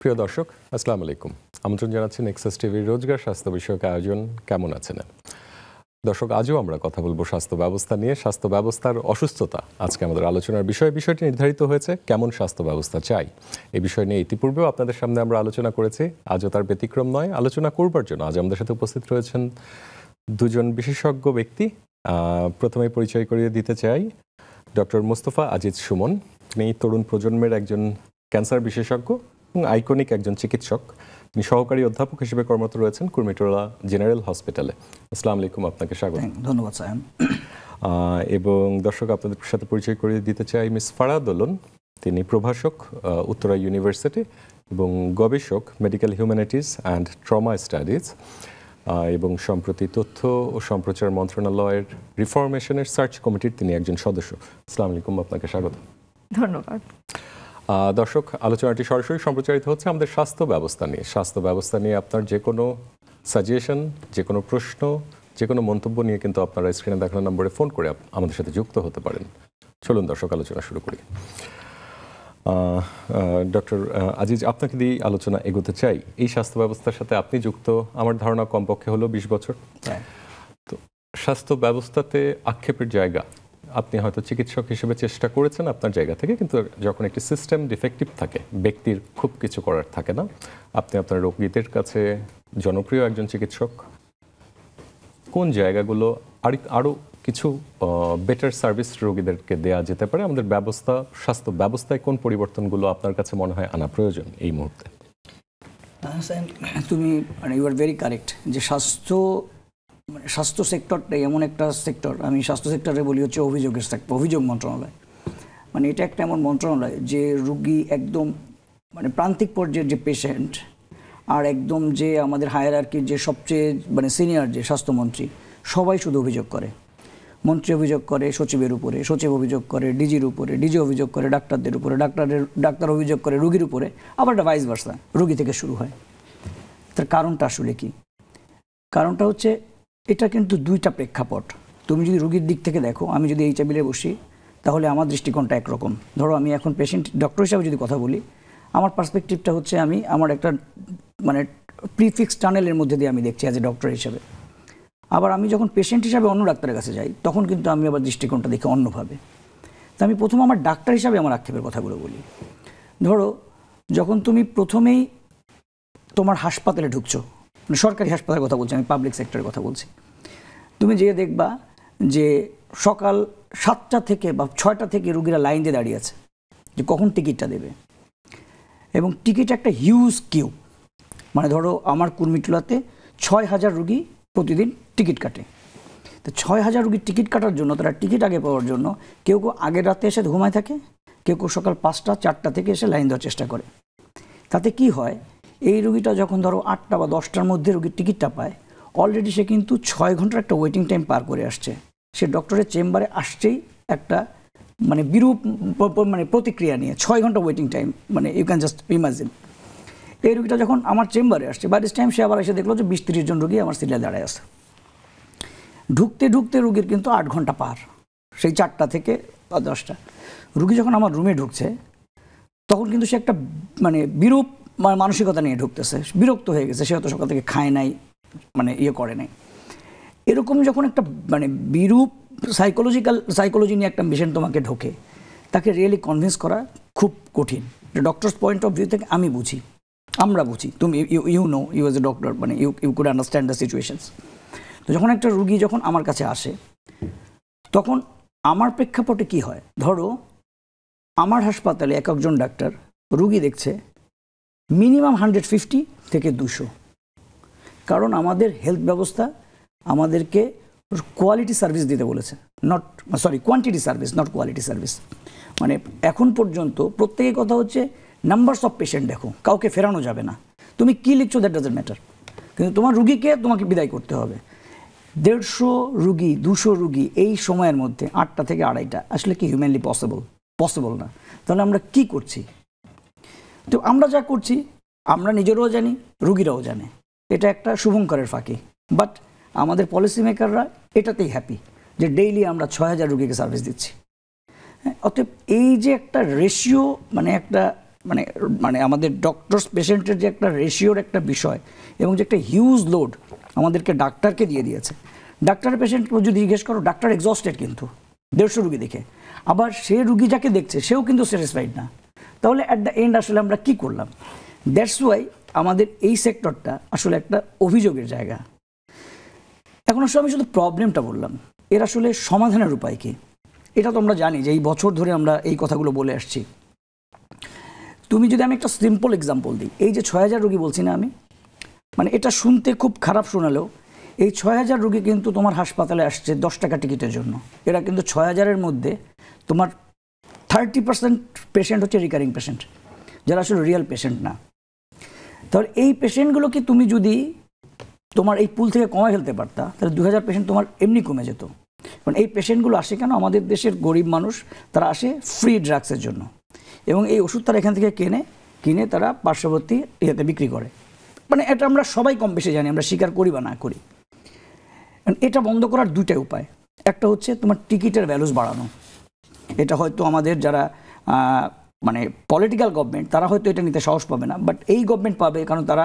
প্রিয় দর্শক, আসসালামু আলাইকুম। আমন্ত্রণ জানাচ্ছি নেক্সাস টিভির রোজগার স্বাস্থ্য বিষয়ক আয়োজন। কেমন আছেন দর্শক? আজও আমরা কথা বলবো স্বাস্থ্য ব্যবস্থা নিয়ে। স্বাস্থ্য ব্যবস্থার অসুস্থতা আজকে আমাদের আলোচনার বিষয়টি নির্ধারিত হয়েছে কেমন স্বাস্থ্য ব্যবস্থা চাই। এই বিষয় নিয়ে ইতিপূর্বেও আপনাদের সামনে আমরা আলোচনা করেছি, আজও তার ব্যতিক্রম নয়। আলোচনা করবার জন্য আজ আমাদের সাথে উপস্থিত রয়েছেন দুজন বিশেষজ্ঞ ব্যক্তি। প্রথমেই পরিচয় করিয়ে দিতে চাই ডক্টর মোস্তফা আজিজ সুমন। তিনি তরুণ প্রজন্মের একজন ক্যান্সার বিশেষজ্ঞ এবং আইকনিক একজন চিকিৎসক। তিনি সহকারী অধ্যাপক হিসেবে কর্মরত রয়েছেন কুর্মিটোলা জেনারেল হসপিটালে। আসসালামু আলাইকুম, আপনাকে স্বাগত। ধন্যবাদ সায়ন। এবং দর্শক, আপনাদের সাথে পরিচয় করিয়ে দিতে চাই মিস ফারাহ দোলন। তিনি প্রভাষক উত্তরা ইউনিভার্সিটি এবং গবেষক medical humanities and trauma studies এবং সম্প্রতি তথ্য ও সম্প্রচার মন্ত্রণালয়ের রিফরমেশনের সার্চ কমিটির তিনি একজন সদস্য। আসসালামু আলাইকুম, আপনাকে স্বাগত। ধন্যবাদ। দর্শক, আলোচনাটি সরাসরি সম্প্রচারিত হচ্ছে আমাদের স্বাস্থ্য ব্যবস্থা নিয়ে। স্বাস্থ্য ব্যবস্থা নিয়ে আপনার যে কোনো সাজেশন, যে কোনো প্রশ্ন, যে কোনো মন্তব্য নিয়ে কিন্তু আপনারা স্ক্রিনে দেখানো নম্বরে ফোন করে আমাদের সাথে যুক্ত হতে পারেন। চলুন দর্শক, আলোচনা শুরু করি। ডক্টর আজিজ, আপনাকে দিয়ে আলোচনা এগোতে চাই। এই স্বাস্থ্য ব্যবস্থার সাথে আপনি যুক্ত আমার ধারণা কমপক্ষে হলো 20 বছর। তো স্বাস্থ্য ব্যবস্থাতে আক্ষেপের জায়গা, আপনি হয়তো চিকিৎসক হিসেবে চেষ্টা করেছেন আপনার জায়গা থেকে, কিন্তু যখন একটি সিস্টেম ডিফেক্টিভ থাকে, ব্যক্তির খুব কিছু করার থাকে না। আপনি আপনার রোগীদের কাছে জনপ্রিয় একজন চিকিৎসক। কোন জায়গাগুলো আরও কিছু বেটার সার্ভিস রোগীদেরকে দেওয়া যেতে পারে? আমাদের স্বাস্থ্য ব্যবস্থায় কোন পরিবর্তনগুলো আপনার কাছে মনে হয় আনা প্রয়োজন এই মুহূর্তে? তুমি ইউ আর ভেরি কারেক্ট যে স্বাস্থ্য সেক্টরটাই এমন একটা সেক্টর, আমি স্বাস্থ্য সেক্টরে বলি হচ্ছে অভিযোগের সেক্টর, অভিযোগ মন্ত্রণালয়। এটা একটা এমন মন্ত্রণালয় যে রুগী একদম প্রান্তিক পর্যায়ের যে পেশেন্ট আর একদম যে আমাদের হায়ারার্কির যে সবচেয়ে সিনিয়র যে স্বাস্থ্যমন্ত্রী, সবাই শুধু অভিযোগ করে। মন্ত্রী অভিযোগ করে সচিবের উপরে, সচিব অভিযোগ করে ডিজির উপরে, ডিজি অভিযোগ করে ডাক্তারদের উপরে, ডাক্তার অভিযোগ করে রুগীর উপরে, আবার একটা ভাইস ভার্সা, রুগী থেকে শুরু হয়। তার কারণটা আসলে কি? কারণটা হচ্ছে এটা কিন্তু দুইটা প্রেক্ষাপট। তুমি যদি রুগীর দিক থেকে দেখো, আমি যদি এই টেবিলে বসি তাহলে আমার দৃষ্টিকোণটা একরকম। ধরো আমি এখন পেশেন্ট ডক্টর হিসাবে যদি কথা বলি, আমার পার্সপেক্টিভটা হচ্ছে আমি আমার একটা প্রিফিক্স টানেলের মধ্যে দিয়ে আমি দেখছি অ্যাজ এ ডক্টর হিসাবে। আবার আমি যখন পেশেন্ট হিসাবে অন্য ডাক্তারের কাছে যাই, তখন কিন্তু আমি আবার দৃষ্টিকোণটা দেখি অন্যভাবে। তো আমি প্রথম আমার ডাক্তার হিসাবে আমার আক্ষেপের কথাগুলো বলি। ধরো যখন তুমি প্রথমেই তোমার হাসপাতালে ঢুকছো, সরকারি হাসপাতালের কথা বলছি, আমি পাবলিক সেক্টরের কথা বলছি, তুমি যেয়ে দেখবা যে সকাল 7টা থেকে বা 6টা থেকে রুগীরা লাইন দিয়ে দাঁড়িয়ে আছে যে কখন টিকিটটা দেবে। এবং টিকিট একটা হিউজ কিউ। ধরো আমার কুর্মিটোলাতে 6000 রুগী প্রতিদিন টিকিট কাটে। তো 6000 রুগীর টিকিট কাটার জন্য, তারা টিকিট আগে পাওয়ার জন্য কেউ আগের রাতে এসে ঘুমায় থাকে, কেউ সকাল 5টা 4টা থেকে এসে লাইন দেওয়ার চেষ্টা করে। তাতে কি হয়, এই রুগীটা যখন ধরো 8টা বা 10টার মধ্যে রুগীর টিকিটটা পায়, অলরেডি সে কিন্তু 6 ঘন্টার একটা ওয়েটিং টাইম পার করে আসছে। সে ডক্টরের চেম্বারে আসছেই একটা বিরূপ প্রতিক্রিয়া নিয়ে 6 ঘন্টা waiting time, you can just imagine. এই রুগীটা যখন আমার চেম্বারে আসছে, বাই দিস টাইম সে আবার এসে দেখলো যে 20-30 জন রুগী আমার সিরিয়াল দাঁড়ায় আছে। ঢুকতে ঢুকতে রুগীর কিন্তু 8 ঘন্টা পার, সেই 4টা থেকে 10টা। রুগী যখন আমার রুমে ঢুকছে, তখন কিন্তু সে একটা বিরূপ মানসিকতা নিয়ে ঢুকতেছে, বিরক্ত হয়ে গেছে। সে হয়তো সকাল থেকে খায় নাই, করে নাই। এরকম যখন একটা বিরূপ সাইকোলজি নিয়ে একটা পেশেন্ট তোমাকে ঢোকে, তাকে রিয়েলি কনভিন্স করা খুব কঠিন। ডক্টরস পয়েন্ট অফ ভিউ থেকে আমি বুঝি, আমরা বুঝি, তুমি you as a doctor, you could understand the situations. তো যখন একটা রুগী যখন আমার কাছে আসে, তখন আমার প্রেক্ষাপটে কি হয়, ধরো আমার হাসপাতালে একজন ডাক্তার রুগী দেখছে মিনিমাম 150 থেকে 200। কারণ আমাদের হেলথ ব্যবস্থা আমাদেরকে কোয়ালিটি সার্ভিস দিতে বলেছে, quantity service, not quality service. এখন পর্যন্ত প্রত্যেকের কথা হচ্ছে নাম্বারস অফ পেশেন্ট দেখো, কাউকে ফেরানো যাবে না। তুমি কি লিখছো দ্যাট ডাজন্ট ম্যাটার, কিন্তু তোমার রুগীকে তোমাকে বিদায় করতে হবে। 150 রুগী 200 রুগী এই সময়ের মধ্যে 8টা থেকে 2:30 আসলে কি হিউম্যানলি পসিবল না। তাহলে আমরা কি করছি? তো আমরা যা করছি আমরা নিজেরাও জানি, রুগীরাও জানে, এটা একটা শুভঙ্করের ফাঁকি। বাট আমাদের পলিসি মেকাররা এটাতেই হ্যাপি যে ডেইলি আমরা 6000 রুগীকে সার্ভিস দিচ্ছি। অতএব এই যে একটা রেশিও, একটা মানে মানে আমাদের ডক্টরস পেশেন্টের যে একটা রেশিওর একটা বিষয় এবং যে একটা হিউজ লোড আমাদেরকে ডাক্তারকে দিয়ে দিয়েছে। ডাক্তার পেশেন্ট যদি জিজ্ঞেস করো, ডাক্তার এক্সস্টেড কিন্তু 150 রুগী দেখে, আবার সে রুগী যাকে দেখছে সেও কিন্তু স্যাটিসফাইড না। তাহলে অ্যাট দ্য এন্ড আসলে আমরা কি করলাম? দ্যাটস ওয়াই আমাদের এই সেক্টরটা আসলে একটা অভিযোগের জায়গা। এখন আসলে আমি শুধু প্রবলেমটা বললাম, এর আসলে সমাধানের উপায় কি? এটা তো আমরা জানি যে এই বছর ধরে আমরা এই কথাগুলো বলে আসছি। তুমি যদি আমি একটা সিম্পল এক্সাম্পল দিই, এই যে 6000 রুগী বলছি না আমি, মানে এটা শুনতে খুব খারাপ শোনালেও এই 6000 রুগী কিন্তু তোমার হাসপাতালে আসছে 10 টাকা টিকিটের জন্য। এরা কিন্তু 6000-এর মধ্যে তোমার 30% পেশেন্ট হচ্ছে রিকারিং পেশেন্ট, যারা আসলে রিয়েল পেশেন্ট না। তাহলে এই পেশেন্টগুলোকে তুমি যদি তোমার এই পুল থেকে কমায় ফেলতে পারতা, তাহলে 2000 পেশেন্ট তোমার এমনি কমে যেত। কারণ এই পেশেন্টগুলো আসে কেন? আমাদের দেশের গরিব মানুষ, তারা আসে ফ্রি ড্রাগসের জন্য, এবং এই ওষুধ তারা এখান থেকে কিনে তারা পার্শ্ববর্তী ইয়েতে বিক্রি করে। মানে এটা আমরা সবাই কম বেশি জানি, আমরা স্বীকার করি বা না করি। এটা বন্ধ করার দুইটাই উপায়। একটা হচ্ছে তোমার টিকিটের ভ্যালুস বাড়ানো। এটা হয়তো আমাদের যারা মানে পলিটিক্যাল গভর্নমেন্ট, তারা হয়তো এটা নিতে সাহস পাবে না, বাট এই গভর্নমেন্ট পাবে, কারণ তারা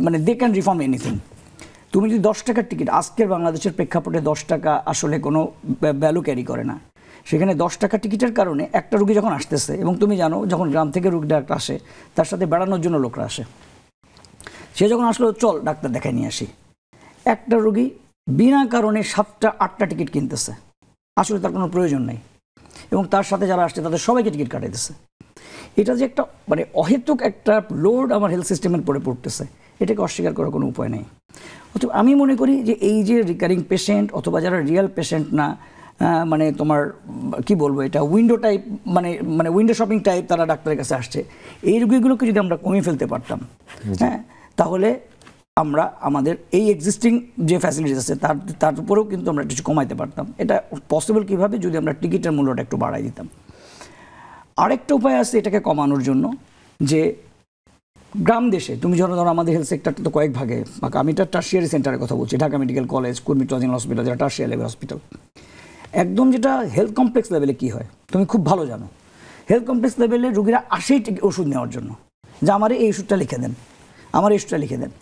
মানে দে ক্যান রিফর্ম এনিথিং। তুমি যদি 10 টাকার টিকিট, আজকের বাংলাদেশের প্রেক্ষাপটে 10 টাকা আসলে কোনো ভ্যালু ক্যারি করে না। সেখানে 10 টাকা টিকিটের কারণে একটা রুগী যখন আসতেছে, এবং তুমি জানো যখন গ্রাম থেকে রুগী ডাক্তার আসে, তার সাথে বেড়ানোর জন্য লোকরা আসে, সে যখন আসলো চল ডাক্তার দেখায় নিয়ে আসি, একটা রুগী বিনা কারণে 7টা 8টা টিকিট কিনতেছে, আসলে তার কোনো প্রয়োজন নেই, এবং তার সাথে যারা আসছে তাদের সবাইকে টিকিট কাটাইতেছে। এটা যে একটা মানে অহেতুক একটা লোড আমার হেলথ সিস্টেমের পরে পড়তেছে, এটাকে অস্বীকার করার কোনো উপায় নেই। অথবা আমি মনে করি যে এই যে রিকারিং পেশেন্ট অথবা যারা রিয়েল পেশেন্ট না, মানে তোমার কি বলবো, এটা উইন্ডো টাইপ, মানে উইন্ডো শপিং টাইপ তারা ডাক্তারের কাছে আসছে, এই রোগীগুলোকে যদি আমরা কমিয়ে ফেলতে পারতাম, হ্যাঁ, তাহলে আমরা আমাদের এই এক্সিস্টিং যে ফ্যাসিলিটিস আছে তার উপরেও কিন্তু আমরা কিছু কমাইতে পারতাম। এটা পসিবল কীভাবে? যদি আমরা টিকিটের মূল্যটা একটু বাড়াই দিতাম। আরেকটা উপায় আছে এটাকে কমানোর জন্য, যে গ্রাম দেশে তুমি ধরো আমাদের হেলথ সেক্টরটা তো কয়েক ভাগে, আমি এটা টার্সিয়ারি সেন্টারের কথা বলছি, ঢাকা মেডিকেল কলেজ, কুর্মি টজিং হসপিটাল, যেটা টার্সিয়ারি লেভেল হসপিটাল। একদম যেটা হেলথ কমপ্লেক্স লেভেলে কী হয় তুমি খুব ভালো জানো। হেলথ কমপ্লেক্স লেভেলে রুগীরা আসেই ওষুধ নেওয়ার জন্য, যে আমার এই ওষুধটা লিখে দেন, আমার এই ওষুধটা লিখে দেন।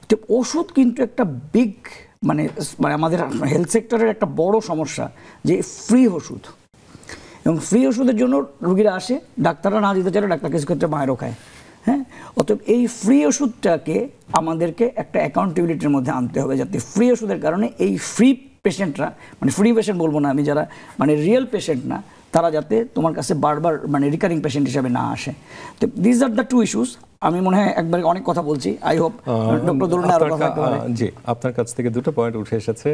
তো ওষুধ কিন্তু একটা বিগ মানে আমাদের হেলথ সেক্টরের একটা বড় সমস্যা, যে ফ্রি ওষুধ, এবং ফ্রি ওষুধের জন্য রুগীরা আসে, ডাক্তাররা না দিতে চাইলে ডাক্তার কিছু ক্ষেত্রে মায়েরও খায়। হ্যাঁ, অতএব এই ফ্রি ওষুধটাকে আমাদেরকে একটা অ্যাকাউন্টেবিলিটির মধ্যে আনতে হবে, যাতে ফ্রি ওষুধের কারণে এই ফ্রি পেশেন্টরা, মানে ফ্রি পেশেন্ট বলবো না আমি, যারা মানে রিয়েল পেশেন্ট না, তারা যাতে তোমার কাছে বারবার মানে রিকারিং পেশেন্ট হিসেবে না আসে। তো this are the two issues. আমি মনে হয় একবারে অনেক কথা বলছি, আই হোপ ডক্টর দরুন আরো কথা বলতে। জি, আপনার কাছ থেকে দুটো পয়েন্ট উঠে এসেছে,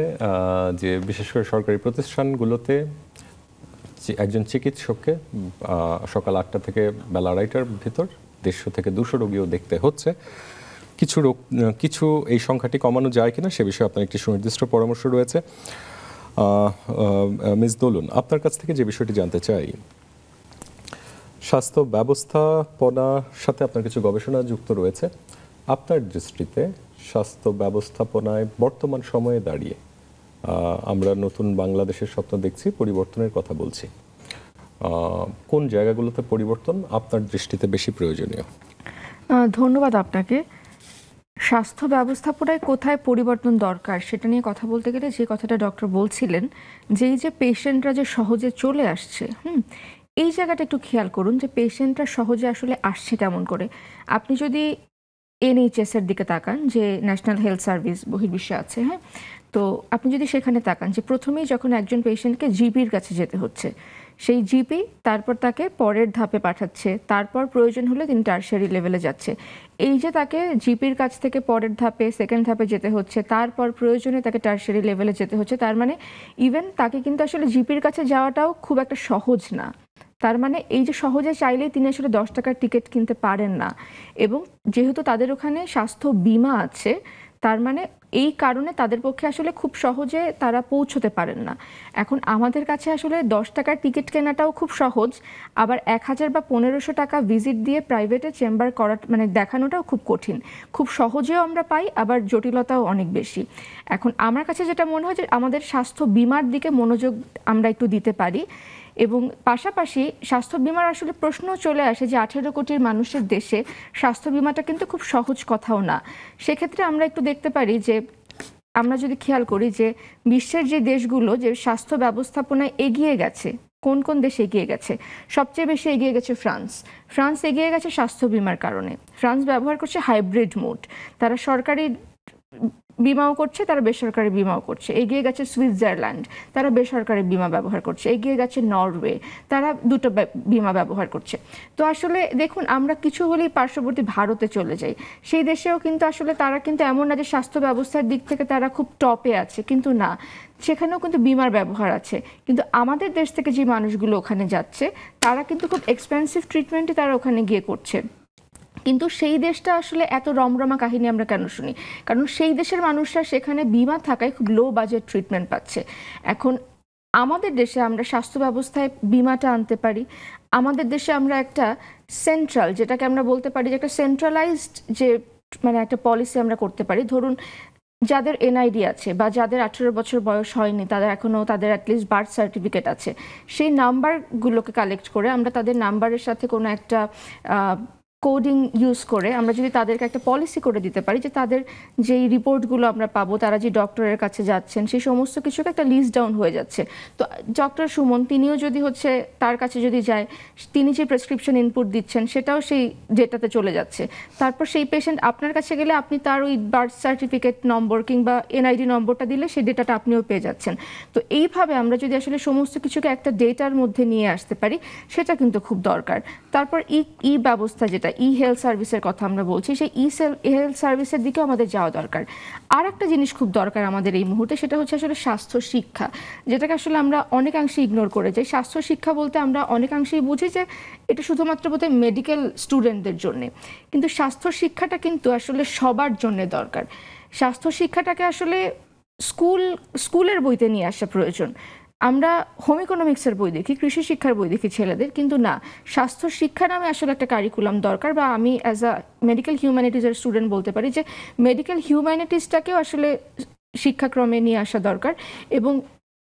যে বিশেষ করে সরকারি প্রতিষ্ঠানগুলোতে একজন চিকিৎসককে সকাল 8টা থেকে বেলা 2:30টার ভিতর 150 থেকে 200 রোগীও দেখতে হচ্ছে। কিছু এই সংখ্যাটি কমানো যায় কিনা সে বিষয়ে আপনার একটি সুনির্দিষ্ট পরামর্শ রয়েছে। মিস দোলন, আপনার কাছ থেকে যে বিষয়টি জানতে চাই, স্বাস্থ্য ব্যবস্থাপনার সাথে আপনার কিছু গবেষণা যুক্ত রয়েছে। আপনার দৃষ্টিতে স্বাস্থ্য ব্যবস্থাপনায় বর্তমান সময়ে দাঁড়িয়ে আমরা নতুন বাংলাদেশের স্বপ্ন দেখছি, পরিবর্তনের কথা বলছি, কোন জায়গাগুলোতে পরিবর্তন আপনার দৃষ্টিতে বেশি প্রয়োজনীয়? ধন্যবাদ আপনাকে। স্বাস্থ্য ব্যবস্থাপনায় কোথায় পরিবর্তন দরকার সেটা নিয়ে কথা বলতে গেলে যে কথাটা ডক্টর বলছিলেন, যে এই যে পেশেন্টরা যে সহজে চলে আসছে, এই জায়গাটা একটু খেয়াল করুন যে পেশেন্টরা সহজে আসলে আসছে কেমন করে। আপনি যদি NHS এর দিকে তাকান, যে ন্যাশনাল হেলথ সার্ভিস বহির্বিশ্বে আছে, হ্যাঁ, তো আপনি যদি সেখানে তাকান, যে প্রথমেই যখন একজন পেশেন্টকে জিপির কাছে যেতে হচ্ছে, সেই জিপি তারপর তাকে পরের ধাপে পাঠাচ্ছে, তারপর প্রয়োজন হলে তিনি টারশিয়ারি লেভেলে যাচ্ছে। এই যে তাকে জিপির কাছ থেকে পরের ধাপে, সেকেন্ড ধাপে যেতে হচ্ছে, তারপর প্রয়োজনে তাকে টারশিয়ারি লেভেলে যেতে হচ্ছে, তার মানে ইভেন তাকে কিন্তু আসলে জিপির কাছে যাওয়াটাও খুব একটা সহজ না। তার মানে এই যে সহজে চাইলেই তিনি আসলে 10 টাকার টিকিট কিনতে পারেন না, এবং যেহেতু তাদের ওখানে স্বাস্থ্য বীমা আছে, তার মানে এই কারণে তাদের পক্ষে আসলে খুব সহজে তারা পৌঁছতে পারেন না। এখন আমাদের কাছে আসলে 10 টাকার টিকিট কেনাটাও খুব সহজ, আবার 1000 বা 1500 টাকা ভিজিট দিয়ে প্রাইভেটে চেম্বার করা মানে দেখানোটাও খুব কঠিন। খুব সহজেও আমরা পাই, আবার জটিলতাও অনেক বেশি। এখন আমার কাছে যেটা মনে হয় যে আমাদের স্বাস্থ্য বীমার দিকে মনোযোগ আমরা একটু দিতে পারি। এবং পাশাপাশি স্বাস্থ্য বিমার আসলে প্রশ্ন চলে আসে যে 18 কোটির মানুষের দেশে স্বাস্থ্য বিমাটা কিন্তু খুব সহজ কথাও না। সেক্ষেত্রে আমরা একটু দেখতে পারি যে আমরা যদি খেয়াল করি যে বিশ্বের যে দেশগুলো যে স্বাস্থ্য ব্যবস্থাপনায় এগিয়ে গেছে, কোন কোন দেশে এগিয়ে গেছে, সবচেয়ে বেশি এগিয়ে গেছে ফ্রান্স এগিয়ে গেছে স্বাস্থ্য বিমার কারণে। ফ্রান্স ব্যবহার করছে হাইব্রিড মোড, তারা সরকারি বিমাও করছে, তারা বেসরকারি বিমাও করছে। এগিয়ে গেছে সুইজারল্যান্ড, তারা বেসরকারি বিমা ব্যবহার করছে। এগিয়ে গেছে নরওয়ে, তারা দুটো বিমা ব্যবহার করছে। তো আসলে দেখুন, আমরা কিছু হলেই পার্শ্ববর্তী ভারতে চলে যাই, সেই দেশেও কিন্তু আসলে তারা কিন্তু এমন না যে স্বাস্থ্য ব্যবস্থার দিক থেকে তারা খুব টপে আছে, কিন্তু না, সেখানেও কিন্তু বিমার ব্যবহার আছে। কিন্তু আমাদের দেশ থেকে যে মানুষগুলো ওখানে যাচ্ছে তারা কিন্তু খুব এক্সপেন্সিভ ট্রিটমেন্টই তারা ওখানে গিয়ে করছে। কিন্তু সেই দেশটা আসলে এত রমরমা কাহিনী আমরা কেন শুনি? কারণ সেই দেশের মানুষরা সেখানে বিমা থাকায় খুব লো বাজেট ট্রিটমেন্ট পাচ্ছে। এখন আমাদের দেশে আমরা স্বাস্থ্য ব্যবস্থায় বিমাটা আনতে পারি। আমাদের দেশে আমরা একটা সেন্ট্রাল, যেটাকে আমরা বলতে পারি যে একটা সেন্ট্রালাইজড যে মানে একটা পলিসি আমরা করতে পারি। ধরুন যাদের এনআইডি আছে বা যাদের 18 বছর বয়স হয়নি, তাদের এখনও তাদের অ্যাটলিস্ট বার্থ সার্টিফিকেট আছে, সেই নাম্বারগুলোকে কালেক্ট করে আমরা তাদের নাম্বারের সাথে কোনো একটা কোডিং ইউজ করে আমরা যদি তাদেরকে একটা পলিসি করে দিতে পারি যে তাদের যেই রিপোর্টগুলো আমরা পাবো, তারা যে ডক্টরের কাছে যাচ্ছেন, সেই সমস্ত কিছুকে একটা লিস্ট ডাউন হয়ে যাচ্ছে। তো ডক্টর সুমন তিনিও যদি হচ্ছে তার কাছে যদি যায়, তিনি যে প্রেসক্রিপশন ইনপুট দিচ্ছেন সেটাও সেই ডেটাতে চলে যাচ্ছে। তারপর সেই পেশেন্ট আপনার কাছে গেলে আপনি তার ওই বার্থ সার্টিফিকেট নম্বর কিংবা এনআইডি নম্বরটা দিলে সেই ডেটাটা আপনিও পেয়ে যাচ্ছেন। তো এইভাবে আমরা যদি আসলে সমস্ত কিছুকে একটা ডেটার মধ্যে নিয়ে আসতে পারি, সেটা কিন্তু খুব দরকার। তারপর ই ব্যবস্থা, যেটা ই হেলথ সার্ভিসের কথা আমরা বলছি, সেই হেলথ সার্ভিসের দিকেও আমাদের যাওয়া দরকার। আর একটা জিনিস খুব দরকার আমাদের এই মুহূর্তে, সেটা হচ্ছে আসলে স্বাস্থ্য শিক্ষা, যেটাকে আসলে আমরা অনেকাংশে ইগনোর করে যাই। স্বাস্থ্য শিক্ষা বলতে আমরা অনেকাংশেই বুঝি যে এটা শুধুমাত্র বোধহয় মেডিকেল স্টুডেন্টদের জন্যে, কিন্তু স্বাস্থ্য শিক্ষাটা কিন্তু আসলে সবার জন্যে দরকার। স্বাস্থ্য শিক্ষাটাকে আসলে স্কুলের বইতে নিয়ে আসা প্রয়োজন। আমরা হোম ইকোনমিক্সের বই দেখি, কৃষি শিক্ষার বই দেখি ছেলেদের, কিন্তু না, স্বাস্থ্য শিক্ষা নামে আসলে একটা কারিকুলাম দরকার। বা আমি অ্যাজ আ মেডিকেল হিউম্যানিটিজের স্টুডেন্ট বলতে পারি যে মেডিকেল হিউম্যানিটিসটাকেও আসলে শিক্ষাক্রমে নিয়ে আসা দরকার। এবং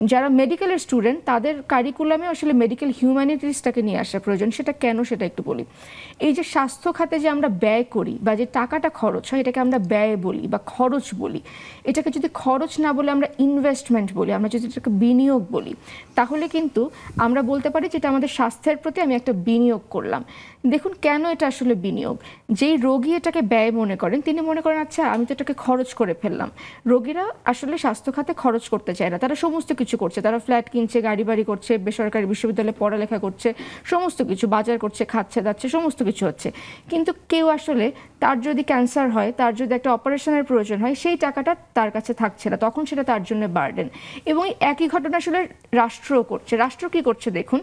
যারা মেডিকেলের স্টুডেন্ট তাদের কারিকুলামে আসলে মেডিকেল হিউম্যানিটিসটাকে নিয়ে আসা প্রয়োজন। সেটা কেন, সেটা একটু বলি। এই যে স্বাস্থ্য খাতে যে আমরা ব্যয় করি বা যে টাকাটা খরচ হয়, এটাকে আমরা ব্যয় বলি বা খরচ বলি। এটাকে যদি খরচ না বলে আমরা ইনভেস্টমেন্ট বলি, আমরা যদি এটাকে বিনিয়োগ বলি, তাহলে কিন্তু আমরা বলতে পারি যে এটা আমাদের স্বাস্থ্যের প্রতি আমি একটা বিনিয়োগ করলাম। দেখুন কেন এটা আসলে বিনিয়োগ। যেই রোগী এটাকে ব্যয় মনে করেন, তিনি মনে করেন আচ্ছা আমি তো এটাকে খরচ করে ফেললাম। রোগীরা আসলে স্বাস্থ্য খাতে খরচ করতে চায় না, তারা সমস্ত কিছু করছে, তারা ফ্ল্যাট কিনছে, গাড়ি বাড়ি করছে, বেসরকারি বিশ্ববিদ্যালয়ে পড়ালেখা করছে, সমস্ত কিছু বাজার করছে, খাচ্ছে দাচ্ছে, সমস্ত কিছু হচ্ছে। কিন্তু কেউ আসলে তার যদি ক্যান্সার হয়, তার যদি একটা অপারেশনের প্রয়োজন হয়, সেই টাকাটা তার কাছে থাকছে না, তখন সেটা তার জন্য বার্ডেন। এবং একই ঘটনা আসলে রাষ্ট্রও করছে। রাষ্ট্র কি করছে দেখুন,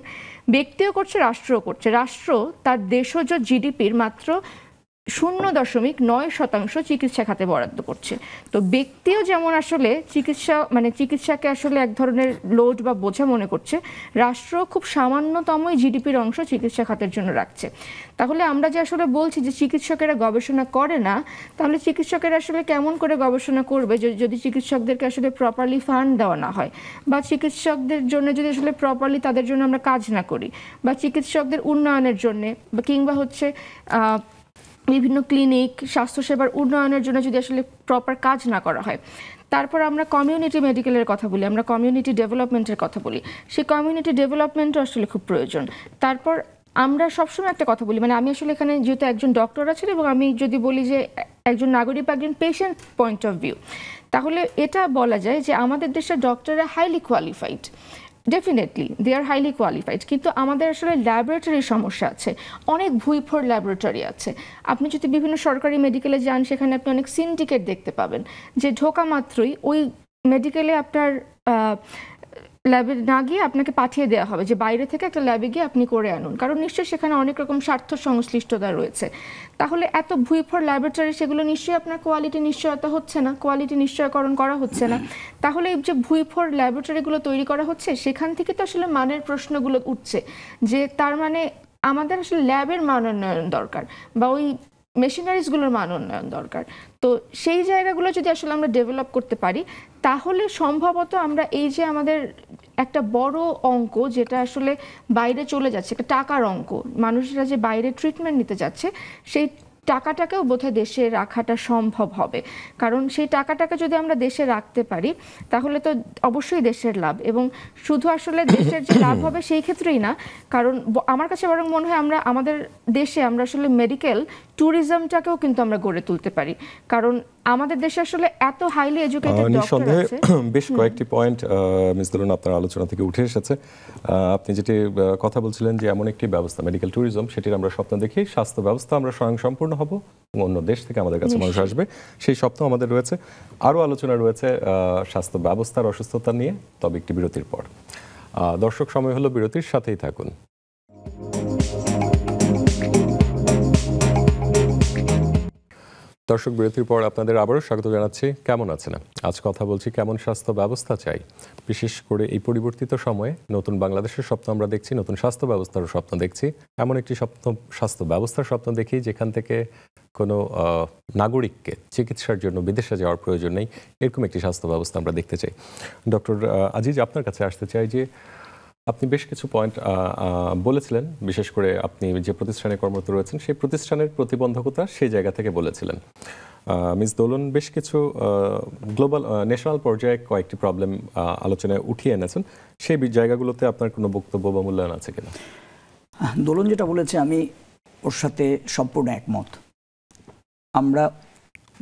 ব্যক্তিও করছে, রাষ্ট্রও করছে। রাষ্ট্র তার দেশজ জিডিপির মাত্র 0.9% চিকিৎসা খাতে বরাদ্দ করছে। তো ব্যক্তিও যেমন আসলে চিকিৎসাকে আসলে এক ধরনের লোড বা বোঝা মনে করছে, রাষ্ট্র খুব সামান্যতমই জিডিপির অংশ চিকিৎসা খাতের জন্য রাখছে। তাহলে আমরা যে আসলে বলছি যে চিকিৎসকেরা গবেষণা করে না, তাহলে চিকিৎসকেরা আসলে কেমন করে গবেষণা করবে যদি চিকিৎসকদেরকে আসলে প্রপারলি ফান্ড দেওয়া না হয়, বা চিকিৎসকদের জন্য যদি আসলে প্রপারলি তাদের জন্য আমরা কাজ না করি, বা চিকিৎসকদের উন্নয়নের জন্যে বা কিংবা হচ্ছে বিভিন্ন ক্লিনিক স্বাস্থ্যসেবার উন্নয়নের জন্য যদি আসলে প্রপার কাজ না করা হয়। তারপর আমরা কমিউনিটি মেডিকেলের কথা বলি, আমরা কমিউনিটি ডেভেলপমেন্টের কথা বলি, সেই কমিউনিটি ডেভেলপমেন্টও আসলে খুব প্রয়োজন। তারপর আমরা সবসময় একটা কথা বলি, মানে আমি আসলে এখানে যেহেতু একজন ডক্টর আছেন এবং আমি যদি বলি যে একজন নাগরিক বা একজন পেশেন্ট পয়েন্ট অফ ভিউ, তাহলে এটা বলা যায় যে আমাদের দেশের ডক্টররা highly qualified, definitely they are highly qualified, কিন্তু আমাদের আসলে ল্যাবরেটরির সমস্যা আছে, অনেক ভুইফোর ল্যাবরেটরি আছে। আপনি যদি বিভিন্ন সরকারি মেডিকেলে যান, সেখানে আপনি অনেক সিন্ডিকেট দেখতে পাবেন যে ঢোকা মাত্রই ওই মেডিকেলে আপনার ল্যাবে না গিয়ে আপনাকে পাঠিয়ে দেওয়া হবে যে বাইরে থেকে একটা ল্যাবে গিয়ে আপনি করে আনুন, কারণ নিশ্চয়ই সেখানে অনেক রকম স্বার্থ সংশ্লিষ্টতা রয়েছে। তাহলে এত ভুইফোর ল্যাবরেটরি, সেগুলো নিশ্চয়ই আপনার কোয়ালিটি নিশ্চয়তা হচ্ছে না, কোয়ালিটি নিশ্চয়করণ করা হচ্ছে না। তাহলে এই যে ভুইফোর ল্যাবরেটরিগুলো তৈরি করা হচ্ছে, সেখান থেকে তো আসলে মানের প্রশ্নগুলো উঠছে যে তার মানে আমাদের আসলে ল্যাবের মান উন্নয়ন দরকার বা ওই মেশিনারিজগুলোর মান উন্নয়ন দরকার। তো সেই জায়গাগুলো যদি আসলে আমরা ডেভেলপ করতে পারি, তাহলে সম্ভবত আমরা এই যে আমাদের একটা বড় অঙ্ক যেটা আসলে বাইরে চলে যাচ্ছে, একটা টাকার অঙ্ক, মানুষরা যে বাইরে ট্রিটমেন্ট নিতে যাচ্ছে সেই টাকাটাকেও বোধহয় দেশে রাখাটা সম্ভব হবে। কারণ সেই টাকাটাকে যদি আমরা দেশে রাখতে পারি তাহলে তো অবশ্যই দেশের লাভ, এবং শুধু আসলে দেশের যে লাভ হবে সেই ক্ষেত্রেই না, কারণ আমার কাছে বরং মনে হয় আমরা আমাদের দেশে আমরা আসলে মেডিকেল ট্যুরিজমটাকেও কিন্তু আমরা গড়ে তুলতে পারি। কারণ আমাদের দেশে আসলে এত হাইলি এডুকেটেড ডক্টর নিঃসন্দেহে আছে। বেশ কয়েকটি পয়েন্ট মিস দোলন আপনার আলোচনা থেকে উঠে এসেছে। আপনি যেটি কথা বলছিলেন যে এমন একটি ব্যবস্থা মেডিকেল ট্যুরিজম, সেটির আমরা স্বপ্ন দেখি, স্বাস্থ্য ব্যবস্থা আমরা স্বয়ংসম্পূর্ণ হব এবং অন্য দেশ থেকে আমাদের কাছে মানুষ আসবে, সেই স্বপ্ন আমাদের রয়েছে। আরও আলোচনা রয়েছে স্বাস্থ্য ব্যবস্থার অসুস্থতা নিয়ে, তবে একটি বিরতির পর। দর্শক, সময় হলো বিরতির, সাথেই থাকুন। দর্শক, বিরতির পর আপনাদের আবারও স্বাগত জানাচ্ছি। কেমন আছেন? আজ কথা বলছি কেমন স্বাস্থ্য ব্যবস্থা চাই। বিশেষ করে এই পরিবর্তিত সময়ে নতুন বাংলাদেশের স্বপ্ন আমরা দেখছি, নতুন স্বাস্থ্য ব্যবস্থারও স্বপ্ন দেখছি। এমন একটি স্বাস্থ্য ব্যবস্থার স্বপ্ন দেখি যেখান থেকে কোনো নাগরিককে চিকিৎসার জন্য বিদেশে যাওয়ার প্রয়োজন নেই, এরকম একটি স্বাস্থ্য ব্যবস্থা আমরা দেখতে চাই। ডক্টর আজিজ, আপনার কাছে আসতে চাই যে আপনি বেশ কিছু পয়েন্ট বলেছিলেন, বিশেষ করে আপনি যে প্রতিষ্ঠানে কর্মরত রয়েছেন সেই প্রতিষ্ঠানের প্রতিবন্ধকতা সেই জায়গা থেকে বলেছিলেন। মিস দোলন বেশ কিছু গ্লোবাল ন্যাশনাল পর্যায়ে কয়েকটি প্রবলেম আলোচনায় উঠিয়ে এনেছেন, সেই জায়গাগুলোতে আপনার কোনো বক্তব্য বা মূল্যায়ন আছে কিনা? দোলন যেটা বলেছে আমি ওর সাথে সম্পূর্ণ একমত। আমরা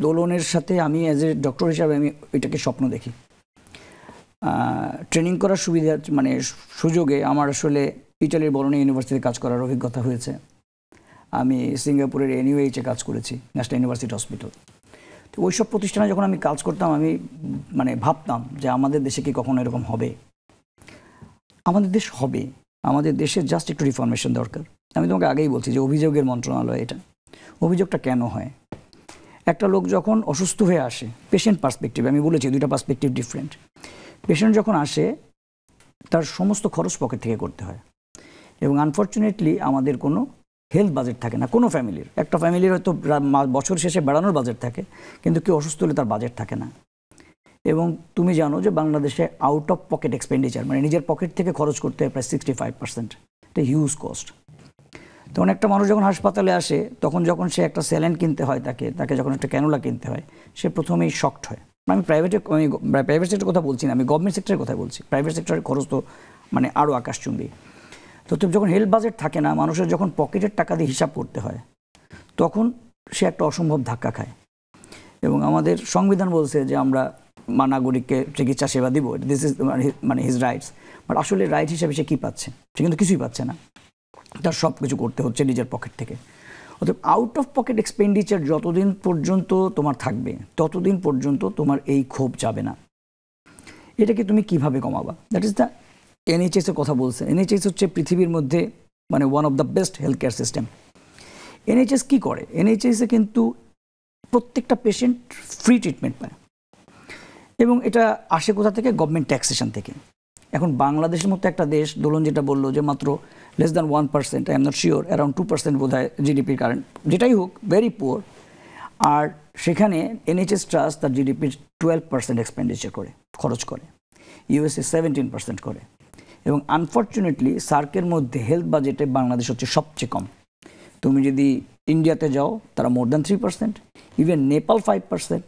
দোলনের সাথে আমি অ্যাজ এ ডক্টর হিসাবে আমি এটাকে স্বপ্ন দেখি। ট্রেনিং করার সুবিধা মানে সুযোগে আমার আসলে ইটালির বলোনি ইউনিভার্সিটিতে কাজ করার অভিজ্ঞতা হয়েছে। আমি সিঙ্গাপুরের এনইউএইচে কাজ করেছি, ন্যাশনাল ইউনিভার্সিটি হসপিটাল। তো ওইসব প্রতিষ্ঠানে যখন আমি কাজ করতাম আমি মানে ভাবতাম যে আমাদের দেশে কি কখনো এরকম হবে। আমাদের দেশ হবে, আমাদের দেশের জাস্ট একটু রিফরমেশন দরকার। আমি তোমাকে আগেই বলছি যে অভিযোগের মন্ত্রণালয় এটা। অভিযোগটা কেন হয়? একটা লোক যখন অসুস্থ হয়ে আসে, পেশেন্ট পার্সপেক্টিভ, আমি বলেছি দুইটা পার্সপেক্টিভ ডিফারেন্ট। পেশেন্ট যখন আসে তার সমস্ত খরচ পকেট থেকে করতে হয়, এবং আনফর্চুনেটলি আমাদের কোনো হেলথ বাজেট থাকে না কোনো ফ্যামিলির। একটা ফ্যামিলির হয়তো বছর শেষে বেড়ানোর বাজেট থাকে, কিন্তু কেউ অসুস্থ হলে তার বাজেট থাকে না। এবং তুমি জানো যে বাংলাদেশে আউট অফ পকেট এক্সপেন্ডিচার মানে নিজের পকেট থেকে খরচ করতে হয় প্রায় 65%। এটা হিউজ কস্ট। তখন একটা মানুষ যখন হাসপাতালে আসে তখন যখন সে একটা স্যালাইন কিনতে হয়, তাকে যখন একটা ক্যানুলা কিনতে হয়, সে প্রথমেই শকড হয়। আমি প্রাইভেট সেক্টরের কথা বলছি না, আমি গভর্নমেন্ট সেক্টরের কথা বলছি। প্রাইভেট সেক্টরের খরচ তো মানে আরও আকাশচুম্বী। তো যখন হেলথ বাজেট থাকে না, মানুষের যখন পকেটের টাকা দিয়ে হিসাব করতে হয়, তখন সে একটা অসম্ভব ধাক্কা খায়। এবং আমাদের সংবিধান বলছে যে আমরা নাগরিককে চিকিৎসা সেবা দিব, দিস ইজ মানে হিজ রাইটস। বাট আসলে রাইট হিসাবে সে কী পাচ্ছে? সে কিন্তু কিছুই পাচ্ছে না, তার সব কিছু করতে হচ্ছে নিজের পকেট থেকে। অর্থাৎ আউট অফ পকেট এক্সপেন্ডিচার যতদিন পর্যন্ত তোমার থাকবে ততদিন পর্যন্ত তোমার এই ক্ষোভ যাবে না। এটাকে তুমি কিভাবে কমাবা? দ্যাট ইজ দ্য এনএইচএসের কথা বলছে। এনএইচএস হচ্ছে পৃথিবীর মধ্যে মানে one of the best health care system. NHS কী করে? এনএইচএসে কিন্তু প্রত্যেকটা পেশেন্ট ফ্রি ট্রিটমেন্ট পায়, এবং এটা আসে কোথা থেকে? গভর্নমেন্ট ট্যাক্সেশন থেকে। এখন বাংলাদেশের মতো একটা দেশ, দোলন যেটা বললো যে মাত্র less than 1%, I am not sure, around 2% বোধ হয় জিডিপির কারেন্ট, যেটাই হোক ভেরি পুয়ার। আর সেখানে এনএইচএস ট্রাস্ট তার জিডিপির 12% এক্সপেন্ডিচার করে, খরচ করে। ইউএসএ 17% করে। এবং আনফর্চুনেটলি সার্কের মধ্যে হেলথ বাজেটে বাংলাদেশ হচ্ছে সবচেয়ে কম। তুমি যদি ইন্ডিয়াতে যাও তারা মোর দ্যান 3%, ইভেন নেপাল 5%।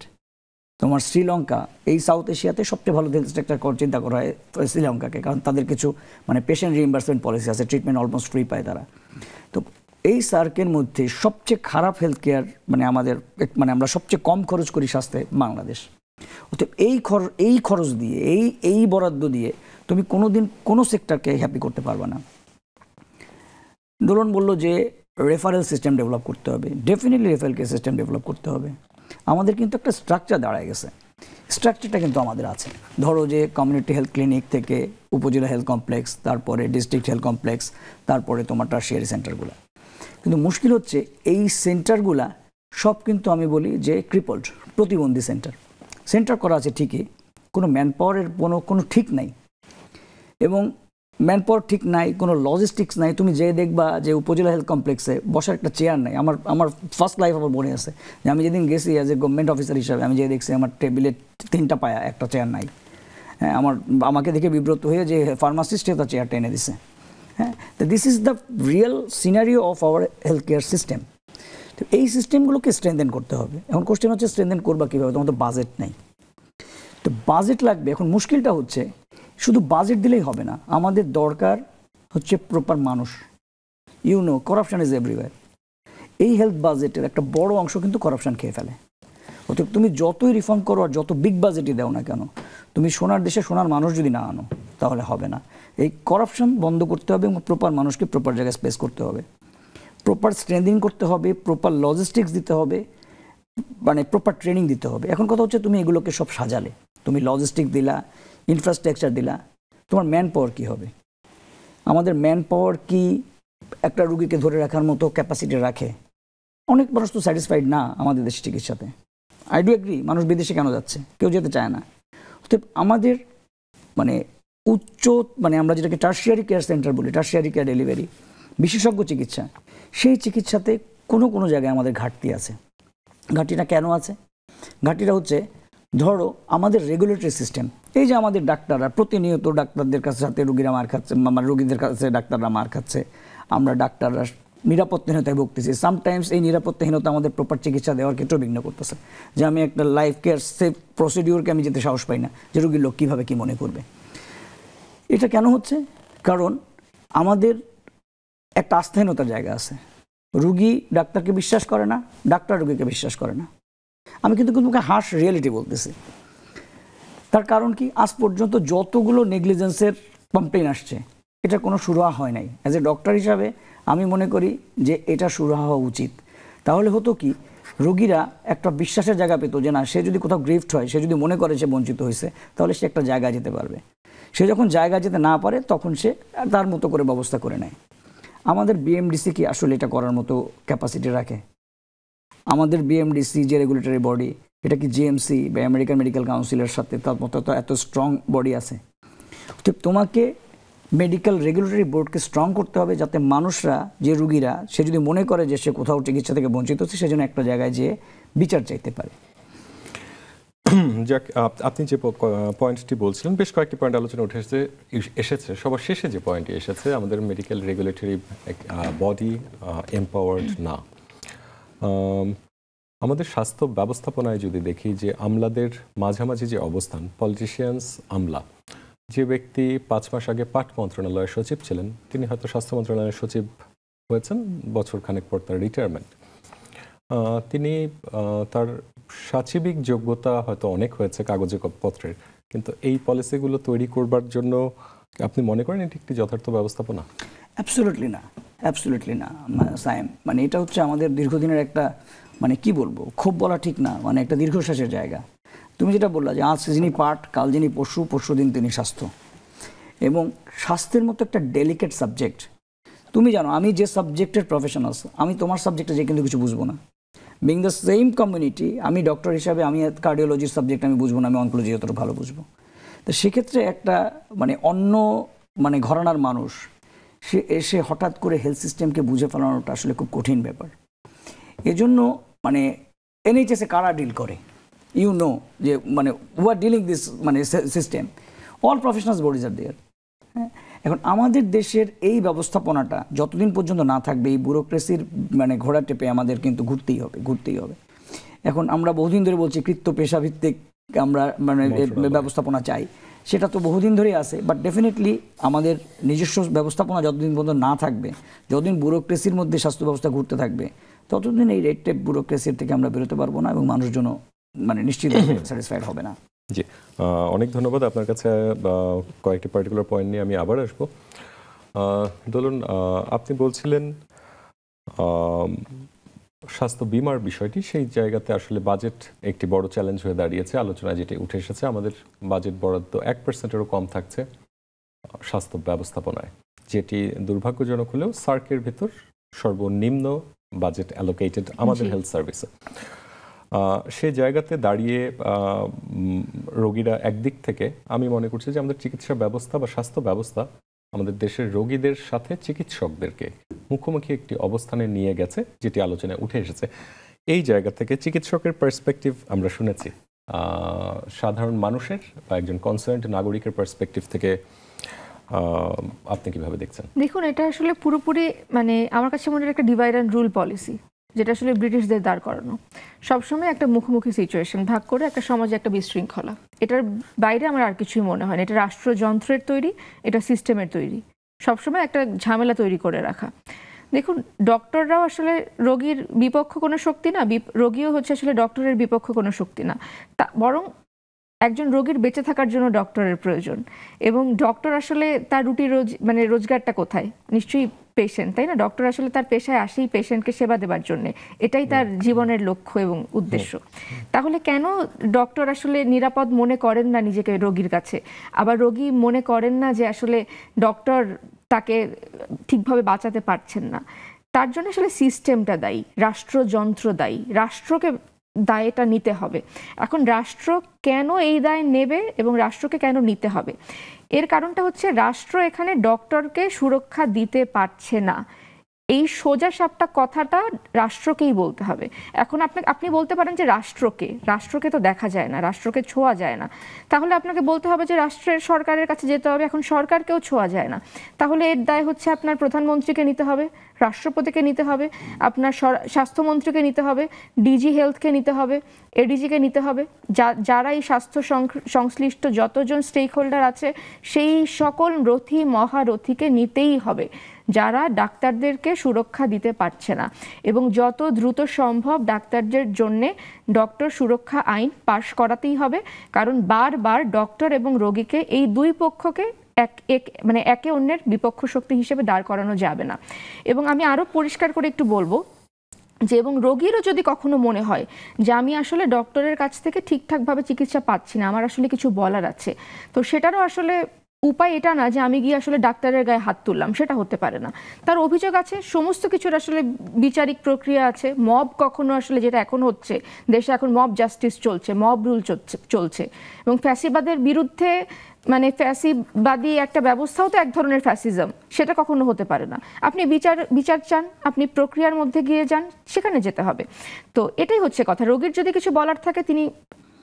তোমার শ্রীলঙ্কা, এই সাউথ এশিয়াতে সবচেয়ে ভালো হেলথ সেক্টর চিন্তা করা হয় শ্রীলঙ্কাকে, কারণ তাদের কিছু মানে পেশেন্ট রিইম্বার্সমেন্ট পলিসি আছে, ট্রিটমেন্ট অলমোস্ট ফ্রি পায় তারা। তো এই সার্কের মধ্যে সবচেয়ে খারাপ হেলথ কেয়ার মানে আমাদের মানে আমরা সবচেয়ে কম খরচ করি স্বাস্থ্যে বাংলাদেশ। অর্থাৎ এই খরচ দিয়ে এই বরাদ্দ দিয়ে তুমি কোনোদিন কোনো সেক্টরকে হ্যাপি করতে পারবে না। দোলন বললো যে রেফারেল সিস্টেম ডেভেলপ করতে হবে। Definitely referral care system develop করতে হবে। আমাদের কিন্তু একটা স্ট্রাকচার দাঁড়ায় গেছে, স্ট্রাকচারটা কিন্তু আমাদের আছে। ধরো যে কমিউনিটি হেলথ ক্লিনিক থেকে উপজেলা হেলথ কমপ্লেক্স, তারপরে ডিস্ট্রিক্ট হেলথ কমপ্লেক্স, তারপরে তোমার টারশিয়ারি সেন্টারগুলো। কিন্তু মুশকিল হচ্ছে এই সেন্টারগুলা সব কিন্তু আমি বলি যে ক্রিপলড, প্রতিবন্ধী সেন্টার করা আছে ঠিকই, কোনো ম্যান পাওয়ারের কোনো ঠিক নাই, এবং ম্যান পাওয়ার ঠিক নাই, কোনো লজিস্টিক্স নাই। তুমি যে দেখবা যে উপজেলা হেলথ কমপ্লেক্সে বসার একটা চেয়ার নাই। আমার ফার্স্ট লাইফ আমার মনে আছে যে আমি যেদিন গেছি অ্যাজ এ গভর্নমেন্ট অফিসার হিসাবে, আমি যে দেখছি আমার টেবিলে 3টা পায়া, একটা চেয়ার নাই। হ্যাঁ, আমাকে দেখে বিব্রত হয়ে যে ফার্মাসিস্টে তার চেয়ারটা এনে দিছে। হ্যাঁ, তো this is the real scenario of our health care system. তো এই সিস্টেমগুলোকে স্ট্রেনথেন করতে হবে। এখন কোশ্চেন হচ্ছে স্ট্রেনথেন করবা কীভাবে, তোমার তো বাজেট নেই। তো বাজেট লাগবে। এখন মুশকিলটা হচ্ছে শুধু বাজেট দিলেই হবে না, আমাদের দরকার হচ্ছে প্রপার মানুষ। Corruption is everywhere. এই হেলথ বাজেটের একটা বড় অংশ কিন্তু করাপশন খেয়ে ফেলে। অতএব তুমি যতই রিফর্ম করো আর যত বিগ বাজেটই দাও না কেন, তুমি সোনার দেশে সোনার মানুষ যদি না আনো তাহলে হবে না। এই করাপশন বন্ধ করতে হবে এবং প্রপার মানুষকে প্রপার জায়গায় স্পেস করতে হবে, প্রপার স্ট্রেন্থিং করতে হবে, প্রপার লজিস্টিক্স দিতে হবে, মানে প্রপার ট্রেনিং দিতে হবে। এখন কথা হচ্ছে তুমি এগুলোকে সব সাজালে, তুমি লজিস্টিক দিলা, ইনফ্রাস্ট্রাকচার দিলা, তোমার ম্যান পাওয়ার কী হবে? আমাদের ম্যান পাওয়ার কি একটা রুগীকে ধরে রাখার মতো ক্যাপাসিটি রাখে? অনেক মানুষ তো স্যাটিসফাইড না আমাদের দেশের চিকিৎসাতে। আই ডু এগ্রি, মানুষ বিদেশে কেন যাচ্ছে? কেউ যেতে চায় না। তো আমাদের মানে আমরা যেটাকে টার্সিয়ারি কেয়ার সেন্টার বলি, টার্সিয়ারি কেয়ার ডেলিভারি, বিশেষজ্ঞ চিকিৎসা, সেই চিকিৎসাতে কোনো জায়গায় আমাদের ঘাটতি আছে। ঘাটতিটা কেন আছে? ঘাটতিটা হচ্ছে, ধরো আমাদের রেগুলেটরি সিস্টেম, এই যে আমাদের ডাক্তাররা প্রতিনিয়ত ডাক্তারদের কাছে সাথে রুগীরা মার খাচ্ছে, রুগীদের কাছে ডাক্তাররা মার খাচ্ছে, আমরা ডাক্তাররা নিরাপত্তাহীনতায় ভুগতেছি। সামটাইমস এই নিরাপত্তাহীনতা আমাদের প্রপার চিকিৎসা দেওয়ার ক্ষেত্রেও বিঘ্ন করতেছে। যে আমি একটা লাইফ কেয়ার সেফ প্রসিডিওরকে আমি যেতে সাহস পাই না, যে রুগীর লোক কীভাবে কী মনে করবে। এটা কেন হচ্ছে? কারণ আমাদের একটা আস্থাহীনতার জায়গা আছে। রুগী ডাক্তারকে বিশ্বাস করে না, ডাক্তার রুগীকে বিশ্বাস করে না। আমি কিন্তু তোমাকে হার্শ রিয়েলিটি বলতেছি। তার কারণ কি? আজ পর্যন্ত যতগুলো নেগলিজেন্সের কমপ্লেন আসছে, এটা কোনো সুরাহা হয় নাই। অ্যাজ এ ডক্টর হিসাবে আমি মনে করি যে এটা সুরাহা হওয়া উচিত। তাহলে হতো কি, রোগীরা একটা বিশ্বাসের জায়গা পেত যে না, সে যদি কোথাও গ্রিফট হয়, সে যদি মনে করে সে বঞ্চিত হয়েছে, তাহলে সে একটা জায়গায় যেতে পারবে। সে যখন জায়গায় যেতে না পারে, তখন সে তার মতো করে ব্যবস্থা করে নেয়। আমাদের বিএমডিসি কি আসলে এটা করার মতো ক্যাপাসিটি রাখে? আমাদের বিএমডিসি যে রেগুলেটরি বডি, এটা কি জিএমসি বা আমেরিকান মেডিকেল কাউন্সিলের সাথে তার মতো তো এত স্ট্রং বডি আছে? তো তোমাকে মেডিকেল রেগুলেটরি বোর্ডকে স্ট্রং করতে হবে, যাতে মানুষরা, যে রুগীরা, সে যদি মনে করে যে সে কোথাও চিকিৎসা থেকে বঞ্চিত হচ্ছে, সেজন্য একটা জায়গায় যেয়ে বিচার চাইতে পারে। যাক, আপনি যে পয়েন্টটি বলছিলেন, বেশ কয়েকটি পয়েন্ট আলোচনা এসেছে। সবার শেষে যে পয়েন্টটি এসেছে, আমাদের মেডিকেল রেগুলেটরি বডি এম্পাওয়ার্ড না। আমাদের স্বাস্থ্য ব্যবস্থাপনায় যদি দেখি যে আমলাদের মাঝামাঝি যে অবস্থান, পলিটিশিয়ানস আমলা, যে ব্যক্তি 5 মাস আগে পাট মন্ত্রণালয়ের সচিব ছিলেন, তিনি হয়তো স্বাস্থ্য মন্ত্রণালয়ের সচিব হয়েছেন, বছর খানেক পর তার রিটায়ারমেন্ট। তিনি তার সাচিবিক যোগ্যতা হয়তো অনেক হয়েছে কাগজে পত্রের, কিন্তু এই পলিসিগুলো তৈরি করবার জন্য আপনি মনে করেন এটি একটি যথার্থ ব্যবস্থাপনা? অ্যাবসলিউটলি না, অ্যাবসলিউটলি না সায়েম। মানে এটা হচ্ছে আমাদের দীর্ঘদিনের একটা, মানে কি বলবো, ক্ষোভ বলা ঠিক না, মানে একটা দীর্ঘশ্বাসের জায়গা। তুমি যেটা বললা যে আজ যিনি পাট, কাল যিনি পশু, পরশুদিন তিনি স্বাস্থ্য। এবং স্বাস্থ্যের মতো একটা ডেলিকেট সাবজেক্ট, তুমি জানো আমি যে সাবজেক্টের প্রফেশনাল, আমি তোমার সাবজেক্টে যে কিন্তু কিছু বুঝবো না। বিং দ্য সেম কমিউনিটি, আমি ডক্টর হিসাবে আমি কার্ডিওলজির সাবজেক্ট আমি বুঝবো না, আমি অনকোলজি যতটা ভালো বুঝবো। তো সেক্ষেত্রে একটা মানে ঘরানার মানুষ সে এসে হঠাৎ করে হেলথ সিস্টেমকে বুঝে ফেলানোটা আসলে খুব কঠিন ব্যাপার। এজন্য মানে এনএইচএসে কারা ডিল করে, যে মানে হু আর ডিলিং দিস মানে system, all professionals bodies are there. হ্যাঁ, এখন আমাদের দেশের এই ব্যবস্থাপনাটা যতদিন পর্যন্ত না থাকবে, এই ব্যুরোক্রেসির মানে ঘোড়া টেপে আমাদের কিন্তু ঘুরতেই হবে। এখন আমরা বহুদিন ধরে বলছি কৃত্য পেশাভিত্তিক আমরা মানে ব্যবস্থাপনা চাই, সেটা তো বহুদিন ধরেই আছে। বাট ডেফিনেটলি আমাদের নিজস্ব ব্যবস্থাপনা যতদিন পর্যন্ত না থাকবে, যতদিন ব্যুরোক্রেসির মধ্যে স্বাস্থ্য ব্যবস্থা ঘুরতে থাকবে, ততদিন এই রেড টেপ ব্যুরোক্রেসির থেকে আমরা বেরোতে পারবো না এবং মানুষজন মানে নিশ্চিত স্যাটিসফাইড হবে না। জি, অনেক ধন্যবাদ। আপনার কাছে কয়েকটি পার্টিকুলার পয়েন্ট নিয়ে আমি আবার আসবো। ধরুন, আপনি বলছিলেন স্বাস্থ্য বিমার বিষয়টি, সেই জায়গাতে আসলে বাজেট একটি বড় চ্যালেঞ্জ হয়ে দাঁড়িয়েছে। আলোচনায় যেটি উঠে এসেছে, আমাদের বাজেট বরাদ্দ 1%-এরও কম থাকছে স্বাস্থ্য ব্যবস্থাপনায়, যেটি দুর্ভাগ্যজনক হলেও সার্কের ভেতর সর্বনিম্ন বাজেট অ্যালোকেটেড আমাদের হেলথ সার্ভিসে। সেই জায়গাতে দাঁড়িয়ে রোগীরা একদিক থেকে, আমি মনে করছি যে আমাদের চিকিৎসা ব্যবস্থা বা স্বাস্থ্য ব্যবস্থা আমাদের দেশের রোগীদের সাথে চিকিৎসকদেরকে মুখোমুখি একটি অবস্থানে নিয়ে গেছে, যেটি আলোচনায় উঠে এসেছে। এই জায়গা থেকে চিকিৎসকের পার্সপেক্টিভ আমরা শুনেছি, সাধারণ মানুষের বা একজন কনসার্নড নাগরিকের পার্সপেক্টিভ থেকে আপনি কিভাবে দেখছেন? দেখুন, এটা আসলে পুরোপুরি মানে আমার কাছে মনে হয় একটা ডিভাইড অ্যান্ড রুল পলিসি, যেটা আসলে ব্রিটিশদের দাঁড় করানো। সবসময় একটা মুখোমুখি সিচুয়েশন ভাগ করে একটা সমাজে একটা বিশৃঙ্খলা, এটার বাইরে আমার আর কিছুই মনে হয় না। এটা রাষ্ট্রযন্ত্রের তৈরি, এটা সিস্টেমের তৈরি, সবসময় একটা ঝামেলা তৈরি করে রাখা। দেখুন, ডক্টররাও আসলে রোগীর বিপক্ষ কোনো শক্তি না, রোগীও হচ্ছে আসলে ডক্টরের বিপক্ষ কোনো শক্তি না, তা বরং একজন রোগীর বেঁচে থাকার জন্য ডক্টরের প্রয়োজন। এবং ডক্টর আসলে তার রুটি রোজগারটা কোথায়? নিশ্চয়ই পেশেন্ট, তাই না? ডক্টর আসলে তার পেশায় আসেই পেশেন্টকে সেবা দেবার জন্য, এটাই তার জীবনের লক্ষ্য এবং উদ্দেশ্য। তাহলে কেন ডক্টর আসলে নিরাপদ মনে করেন না নিজেকে রোগীর কাছে? আবার রোগী মনে করেন না যে আসলে ডক্টর তাকে ঠিকভাবে বাঁচাতে পারছেন না? তার জন্য আসলে সিস্টেমটা দায়ী, রাষ্ট্রযন্ত্র দায়ী, রাষ্ট্রকে দায়টা নিতে হবে। এখন রাষ্ট্র কেন এই দায় নেবে এবং রাষ্ট্রকে কেন নিতে হবে? এর কারণটা হচ্ছে রাষ্ট্র এখানে ডক্টরকে সুরক্ষা দিতে পারছে না। এই সোজা সাপটা কথাটা রাষ্ট্রকেই বলতে হবে। এখন আপনি বলতে পারেন যে রাষ্ট্রকে তো দেখা যায় না, রাষ্ট্রকে ছোঁয়া যায় না, তাহলে আপনাকে বলতে হবে যে সরকারের কাছে যেতে হবে। এখন সরকারকেও ছোঁয়া যায় না, তাহলে এর দায় হচ্ছে আপনার প্রধানমন্ত্রীকে নিতে হবে, রাষ্ট্রপতিকে নিতে হবে, আপনার স্বাস্থ্যমন্ত্রীকে নিতে হবে, ডিজি হেলথকে নিতে হবে, এডিজিকে নিতে হবে, যারা এই স্বাস্থ্য সংশ্লিষ্ট যতজন স্টেক হোল্ডার আছে সেই সকল রথী মহারথীকে নিতেই হবে, যারা ডাক্তারদেরকে সুরক্ষা দিতে পারছে না। এবং যত দ্রুত সম্ভব ডাক্তারদের জন্যে ডক্টর সুরক্ষা আইন পাশ করাতেই হবে, কারণ বারবার ডক্টর এবং রোগীকে এই দুই পক্ষকে একে অন্যের বিপক্ষ শক্তি হিসেবে দাঁড় করানো যাবে না। এবং আমি আরও পরিষ্কার করে একটু বলবো যে, এবং রোগীরও যদি কখনো মনে হয় যে আমি আসলে ডক্টরের কাছ থেকে ঠিকঠাকভাবে চিকিৎসা পাচ্ছি না, আমার আসলে কিছু বলার আছে, তো সেটারও আসলে উপায় এটা না যে আমি গিয়ে আসলে ডাক্তারের গায়ে হাত তুললাম, সেটা হতে পারে না। তার অভিযোগ আছে, সমস্ত কিছুর আসলে বিচারিক প্রক্রিয়া আছে। মব কখনো আসলে, যেটা এখন হচ্ছে দেশে, এখন মব জাস্টিস চলছে, মব রুল চলছে, এবং ফ্যাসিবাদের বিরুদ্ধে ফ্যাসিবাদী একটা ব্যবস্থাও তো এক ধরনের ফ্যাসিজম, সেটা কখনো হতে পারে না। আপনি বিচার চান, আপনি প্রক্রিয়ার মধ্যে গিয়ে যান, সেখানে যেতে হবে। তো এটাই হচ্ছে কথা। রোগীর যদি কিছু বলার থাকে তিনি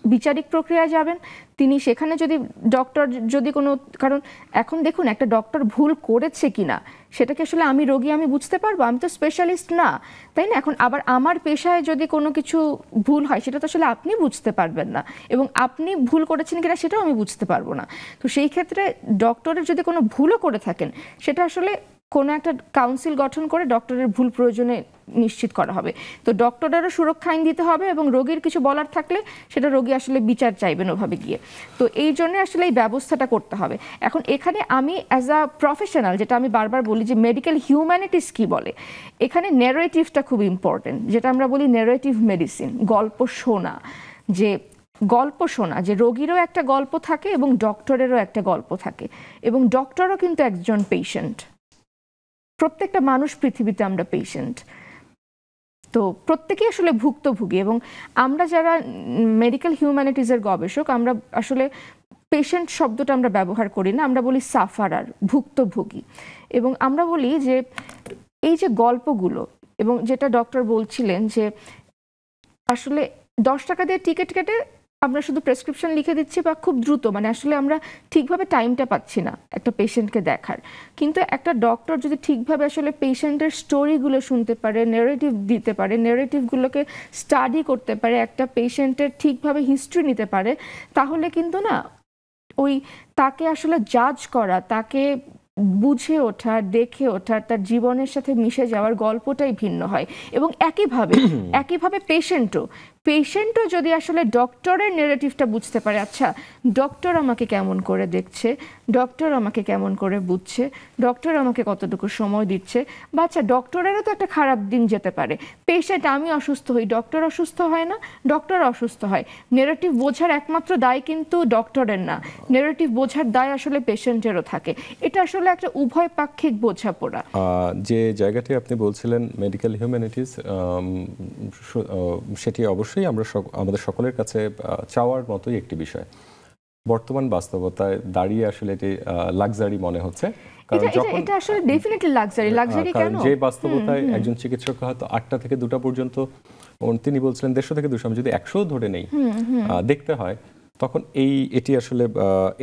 বিচারিক প্রক্রিয়ায় যাবেন, তিনি সেখানে যদি ডক্টর যদি কোনো, কারণ এখন দেখুন একটা ডক্টর ভুল করেছে কিনা সেটা কি আসলে আমি রোগী আমি বুঝতে পারবো? আমি তো স্পেশালিস্ট না, তাই না? এখন আবার আমার পেশায় যদি কোনো কিছু ভুল হয় সেটা তো আসলে আপনি বুঝতে পারবেন না, এবং আপনি ভুল করেছেন কিনা সেটাও আমি বুঝতে পারবো না। তো সেই ক্ষেত্রে ডক্টরের যদি কোনো ভুলও করে থাকেন, সেটা আসলে কোনো একটা কাউন্সিল গঠন করে ডক্টরের ভুল প্রয়োজনে নিশ্চিত করা হবে। তো ডক্টরেরও সুরক্ষা আইন দিতে হবে, এবং রোগীর কিছু বলার থাকলে সেটা রোগী আসলে বিচার চাইবেন ওভাবে গিয়ে। তো এই জন্য আসলে এই ব্যবস্থাটা করতে হবে। এখন এখানে আমি অ্যাজ আ প্রফেশনাল, যেটা আমি বারবার বলি যে মেডিকেল হিউম্যানিটিস কি বলে, এখানে ন্যারেটিভটা খুব ইম্পর্টেন্ট, যেটা আমরা বলি ন্যারেটিভ মেডিসিন, গল্প শোনা, যে রোগীরও একটা গল্প থাকে এবং ডক্টরেরও একটা গল্প থাকে, এবং ডক্টরও কিন্তু একজন পেশেন্ট। প্রত্যেকটা মানুষ পৃথিবীতে আমরা পেশেন্ট, তো প্রত্যেকেই আসলে ভুক্তভোগী। এবং আমরা যারা মেডিকেল হিউম্যানিটিজের গবেষক, আমরা আসলে পেশেন্ট শব্দটা আমরা ব্যবহার করি না, আমরা বলি সাফারার, ভুক্তভোগী। এবং আমরা বলি যে এই যে গল্পগুলো, এবং যেটা ডক্টর বলছিলেন যে আসলে 10 টাকা দিয়ে টিকিট কেটে আমরা শুধু প্রেসক্রিপশন লিখে দিচ্ছি, বা খুব দ্রুত, মানে আসলে আমরা ঠিকভাবে টাইমটা পাচ্ছি না একটা পেশেন্টকে দেখার। কিন্তু একটা ডক্টর যদি ঠিকভাবে আসলে পেশেন্টের স্টোরিগুলো শুনতে পারে, ন্যারেটিভ দিতে পারে, ন্যারেটিভগুলোকে স্টাডি করতে পারে, একটা পেশেন্টের ঠিকভাবে হিস্ট্রি নিতে পারে, তাহলে কিন্তু না ওই তাকে আসলে জাজ করা, তাকে বুঝে ওঠা, দেখে ওঠা, তার জীবনের সাথে মিশে যাওয়ার গল্পটাই ভিন্ন হয়। এবং একইভাবে পেশেন্টও যদি আসলে ডক্টরের নেগেটিভটা বুঝতে পারে, আচ্ছা ডক্টর আমাকে কেমন করে দেখছে, ডক্টর আমাকে কেমন করে বুঝছে, ডক্টর আমাকে কতটুকু সময় দিচ্ছে, বা আচ্ছা ডক্টরেরও তো একটা খারাপ দিন যেতে পারে, পেশেন্ট আমি অসুস্থ হই, ডক্টর অসুস্থ হয় না, ডক্টর অসুস্থ হয়, নেগেটিভ বোঝার একমাত্র দায় কিন্তু ডক্টরের না, নেগেটিভ বোঝার দায় আসলে পেশেন্টেরও থাকে। এটা আসলে একটা উভয় পাক্ষিক বোঝাপড়া। যে জায়গাটি আপনি বলছিলেন মেডিকেল হিউম্যানিটিস, সেটি অবশ্যই আমরা আমাদের সকলের কাছে চাওয়ার মতোই একটি বিষয়। বর্তমান বাস্তবতায় দাঁড়িয়ে আসলে এটি লাক্সারি মনে হচ্ছে। কারণ এটা এটা এটা আসলে ডেফিনেটলি লাক্সারি কেন? যে বাস্তবতায় একজন চিকিৎসক হয়তো 8টা থেকে 2টা পর্যন্ত, তিনি বলছিলেন 150 থেকে 200, আমি যদি 100 ধরে নেই দেখতে হয়, তখন এটি আসলে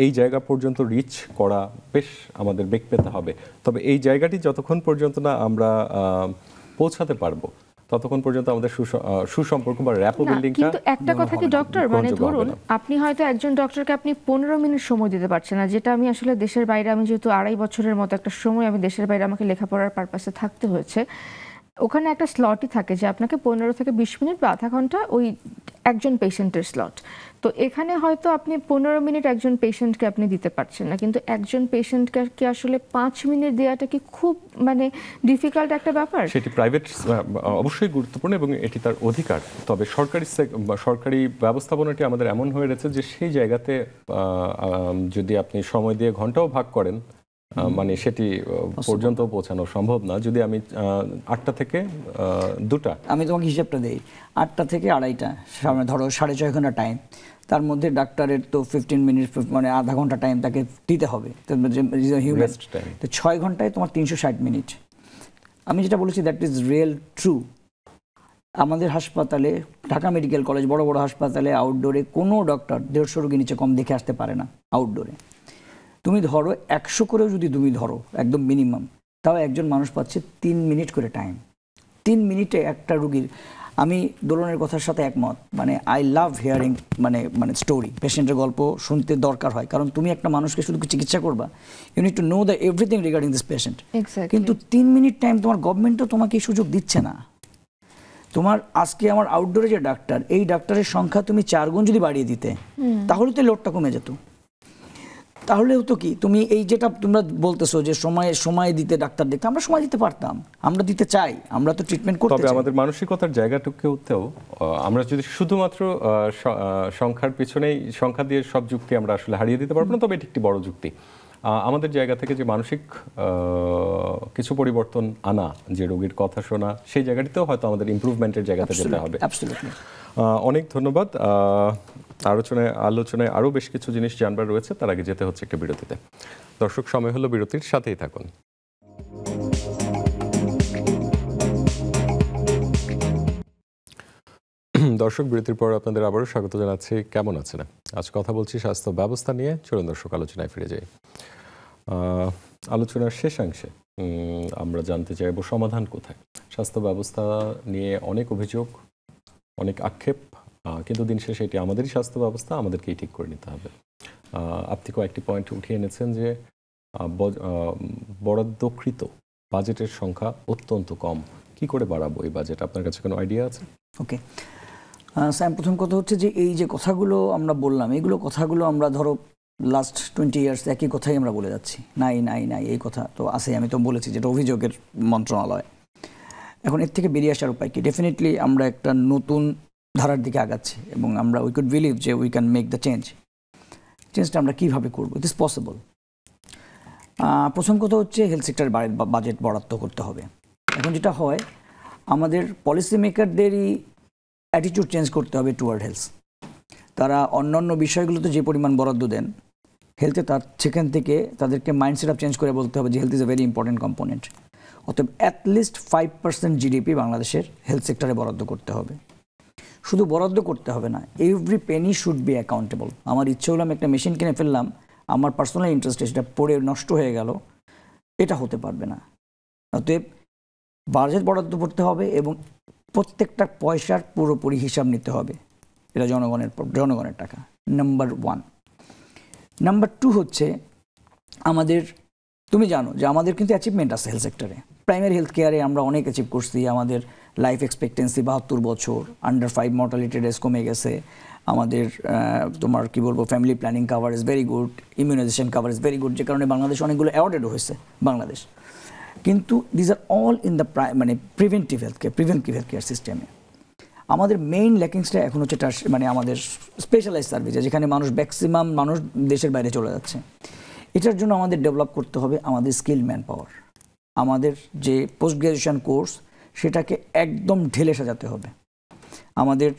এই জায়গা পর্যন্ত রিচ করা বেশ আমাদের বেগ পেতে হবে। তবে এই জায়গাটি যতক্ষণ পর্যন্ত না আমরা পৌঁছাতে পারবো, ততক্ষণ পর্যন্ত আমাদের সুসম্পর্ক বা র্যাপো বিল্ডিংটা। কিন্তু একটা কথা কি ডক্টর, মানে ধরুন আপনি হয়তো একজন ডক্টরকে আপনি 15 মিনিট সময় দিতে পারছেন না, যেটা আমি আসলে দেশের বাইরে, আমি যেহেতু 2.5 বছরের মতো একটা সময় আমি দেশের বাইরে আমাকে লেখাপড়ার পারপাসে থাকতে হয়েছে, ওখানে একটা স্লটই থাকে যে আপনাকে 15 থেকে 20 মিনিট বা আধা ঘন্টা ওই একজন পেশেন্টের স্লট। তো এখানে হয়তো আপনি 15 মিনিট একজন পেশেন্টকে আপনি দিতে পারছেন না, কিন্তু একজন পেশেন্টকে কি আসলে 5 মিনিট দেওয়াটা কি খুব মানে ডিফিকাল্ট একটা ব্যাপার? সেটি প্রাইভেট অবশ্যই গুরুত্বপূর্ণ এবং এটি তার অধিকার। তবে সরকারি ব্যবস্থাপনাটি আমাদের এমন হয়ে রয়েছে যে সেই জায়গাতে যদি আপনি সময় দিয়ে ঘন্টাও ভাগ করেন, মানে সেটি পর্যন্ত পৌঁছানো সম্ভব না। যদি আমি 8টা থেকে 2টা, আমি তোমাকে হিসেবটা দেই, 8টা থেকে 2:30, ধরো 6.5 ঘন্টা টাইম, তার মধ্যে ডাক্তারের তো 15 মিনিট মানে আধা ঘন্টা টাইম তাকে দিতে হবে, হিউম্যান। তো 6 ঘন্টায় তোমার 360 মিনিট। আমি যেটা বলেছি দ্যাট ইজ রিয়েল ট্রু। আমাদের হাসপাতালে, ঢাকা মেডিকেল কলেজ, বড় বড় হাসপাতালে আউটডোরে কোনো ডক্টর 150 রোগী নিচে কম দেখে আসতে পারে না আউটডোরে। তুমি ধরো 100 করেও যদি তুমি ধরো একদম মিনিমাম, তাও একজন মানুষ পাচ্ছে 3 মিনিট করে টাইম। 3 মিনিটে একটা রুগীর, আমি দোলনের কথার সাথে একমত। মানে আই লাভ হিয়ারিং মানে স্টোরি, পেশেন্টের গল্প শুনতে দরকার হয়, কারণ তুমি একটা মানুষকে শুধু চিকিৎসা করবা, you need to know the everything regarding this patient. কিন্তু 3 মিনিট টাইম তোমার গভর্নমেন্টও তোমাকে এই সুযোগ দিচ্ছে না। তোমার আজকে আমার আউটডোরে যে ডাক্তার, এই ডাক্তারের সংখ্যা তুমি 4 গুণ যদি বাড়িয়ে দিতে, তাহলে তো লোডটা কমে যেত। তাহলেও তো কি, তুমি এই যেটা তোমরা বলতেছো যে সময় দিতে ডাক্তার দেখতে, আমরা সময় দিতে পারতাম, আমরা দিতে চাই, আমরা তো ট্রিটমেন্ট করতে চাই। তবে আমাদের মানসিকতার জায়গাটুকুতেও আমরা যদি শুধুমাত্র সংখ্যার পিছনেই, সংখ্যা দিয়ে সব যুক্তি আমরা আসলে হারিয়ে দিতে পারবো না, তবে এটি একটি বড় যুক্তি। আমাদের জায়গা থেকে যে মানসিক কিছু পরিবর্তন আনা, যে রোগীর কথা শোনা, সেই জায়গাটিতেও হয়তো আমাদের ইমপ্রুভমেন্টের জায়গাতে যেতে হবে। অনেক ধন্যবাদ। আলোচনায় আরও বেশ কিছু জিনিস জানবার রয়েছে, তার আগে যেতে হচ্ছে একটা বিরতিতে। দর্শক, সময় হলো বিরতির, সাথেই থাকুন। দর্শক, বিরতির পর আপনাদের আবারও স্বাগত জানাচ্ছি। কেমন আছেন? আজ কথা বলছি স্বাস্থ্য ব্যবস্থা নিয়ে। চলুন দর্শক, আলোচনায় ফিরে যাই। আলোচনার শেষাংশে আমরা জানতে চাইব সমাধান কোথায়। স্বাস্থ্য ব্যবস্থা নিয়ে অনেক অভিযোগ, অনেক আক্ষেপ, কিন্তু দিন শেষে এটি আমাদেরই স্বাস্থ্য ব্যবস্থা, আমাদেরকেই ঠিক করে নিতে হবে। আপনি কয়েকটি পয়েন্ট উঠিয়ে এনেছেন যে বরাদ্দকৃত বাজেটের সংখ্যা অত্যন্ত কম। কি করে বাড়াবো এই বাজেট? আপনার কাছে কোনো আইডিয়া আছে? ওকে স্যাম, প্রথম কথা হচ্ছে যে এই যে কথাগুলো আমরা বললাম, কথাগুলো আমরা ধরো লাস্ট 20 ইয়ার্স একই কথাই আমরা বলে যাচ্ছি, নাই নাই নাই, এই কথা তো আছে। আমি তো বলেছি যেটা অভিযোগের মন্ত্রণালয়। এখন এর থেকে বেরিয়ে আসার উপায় কি? ডেফিনেটলি আমরা একটা নতুন ধারার দিকে আগাচ্ছি এবং আমরা উই কুড বিলিভ যে উই ক্যান মেক দ্য চেঞ্জটা আমরা কীভাবে করবো? It is possible. প্রথম কথা হচ্ছে হেলথ সেক্টরের বাজেট বরাদ্দ করতে হবে। এখন যেটা হয়, আমাদের পলিসি মেকারদেরই অ্যাটিটিউড চেঞ্জ করতে হবে টুয়ার্ড হেলথ। তারা অন্যান্য বিষয়গুলোতে যে পরিমাণ বরাদ্দ দেন, হেলথে তার সেখান থেকে তাদেরকে মাইন্ডসেট আপ চেঞ্জ করে বলতে হবে যে health is a very important component. অতএব অ্যাটলিস্ট 5% জিডিপি বাংলাদেশের হেলথ সেক্টরে বরাদ্দ করতে হবে। শুধু বরাদ্দ করতে হবে না, every Penney should be accountable. আমার ইচ্ছে হলো আমি একটা মেশিন কিনে ফেললাম, আমার পার্সোনাল ইন্টারেস্টে সেটা পড়ে নষ্ট হয়ে গেল, এটা হতে পারবে না। অতএব বাজেট বরাদ্দ করতে হবে এবং প্রত্যেকটা পয়সার পুরোপুরি হিসাব নিতে হবে। এটা জনগণের টাকা, নাম্বার 1। নাম্বার 2 হচ্ছে আমাদের, তুমি জানো যে আমাদের কিন্তু অ্যাচিভমেন্ট আছে হেলথ সেক্টরে। প্রাইমারি হেলথ কেয়ারে আমরা অনেক অ্যাচিভ করছি। আমাদের লাইফ এক্সপেক্টেন্সি 72 বছর, আন্ডার 5 মর্টালিটি রেস কমে গেছে। আমাদের তোমার কি বলবো, family planning coverage very good, immunisation coverage very good, যে কারণে বাংলাদেশ অনেকগুলো অ্যাওয়ার্ডেডও হয়েছে বাংলাদেশ। কিন্তু these are all in the preventive health care সিস্টেমে। আমাদের মেইন ল্যাকিংসটা এখন হচ্ছে আমাদের স্পেশালাইজ সার্ভিস, যেখানে ম্যাক্সিমাম মানুষ দেশের বাইরে চলে যাচ্ছে। এটার জন্য আমাদের ডেভেলপ করতে হবে আমাদের স্কিল ম্যান পাওয়ার। আমাদের যে পোস্ট গ্রাজুয়েশন কোর্স, সেটাকে একদম ঢেলে সাজাতে হবে। আমাদের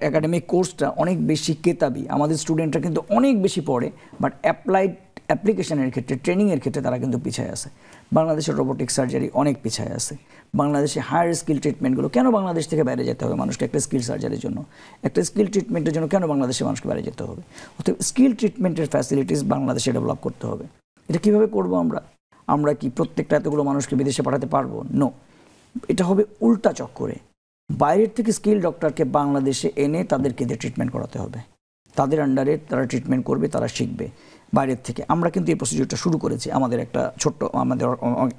একাডেমিক কোর্সটা অনেক বেশি কেতাবি, আমাদের স্টুডেন্টরা কিন্তু অনেক বেশি পড়ে, বাট অ্যাপ্লাইড অ্যাপ্লিকেশনের ক্ষেত্রে, ট্রেনিংয়ের ক্ষেত্রে তারা কিন্তু পিছায় আছে। বাংলাদেশের রোবোটিক সার্জারি অনেক পিছায় আছে। বাংলাদেশে হায়ার স্কিল ট্রিটমেন্টগুলো কেন বাংলাদেশ থেকে বাইরে যেতে হবে মানুষকে একটা স্কিল সার্জারির জন্য, একটা স্কিল ট্রিটমেন্টের জন্য কেন বাংলাদেশে মানুষকে বাইরে যেতে হবে? অর্থাৎ স্কিল ট্রিটমেন্টের ফ্যাসিলিটিস বাংলাদেশে ডেভেলপ করতে হবে। এটা কীভাবে করবো আমরা? আমরা কি প্রত্যেকটা এতগুলো মানুষকে বিদেশে পাঠাতে পারবো? নো, এটা হবে উল্টা চক্করে। বাইরের থেকে স্কিল ডক্টরকে বাংলাদেশে এনে তাদেরকে দিয়ে ট্রিটমেন্ট করাতে হবে, তাদের আন্ডারে তারা ট্রিটমেন্ট করবে, তারা শিখবে বাইরের থেকে। আমরা কিন্তু এই প্রসিডিউরটা শুরু করেছি, আমাদের একটা ছোট্ট আমাদের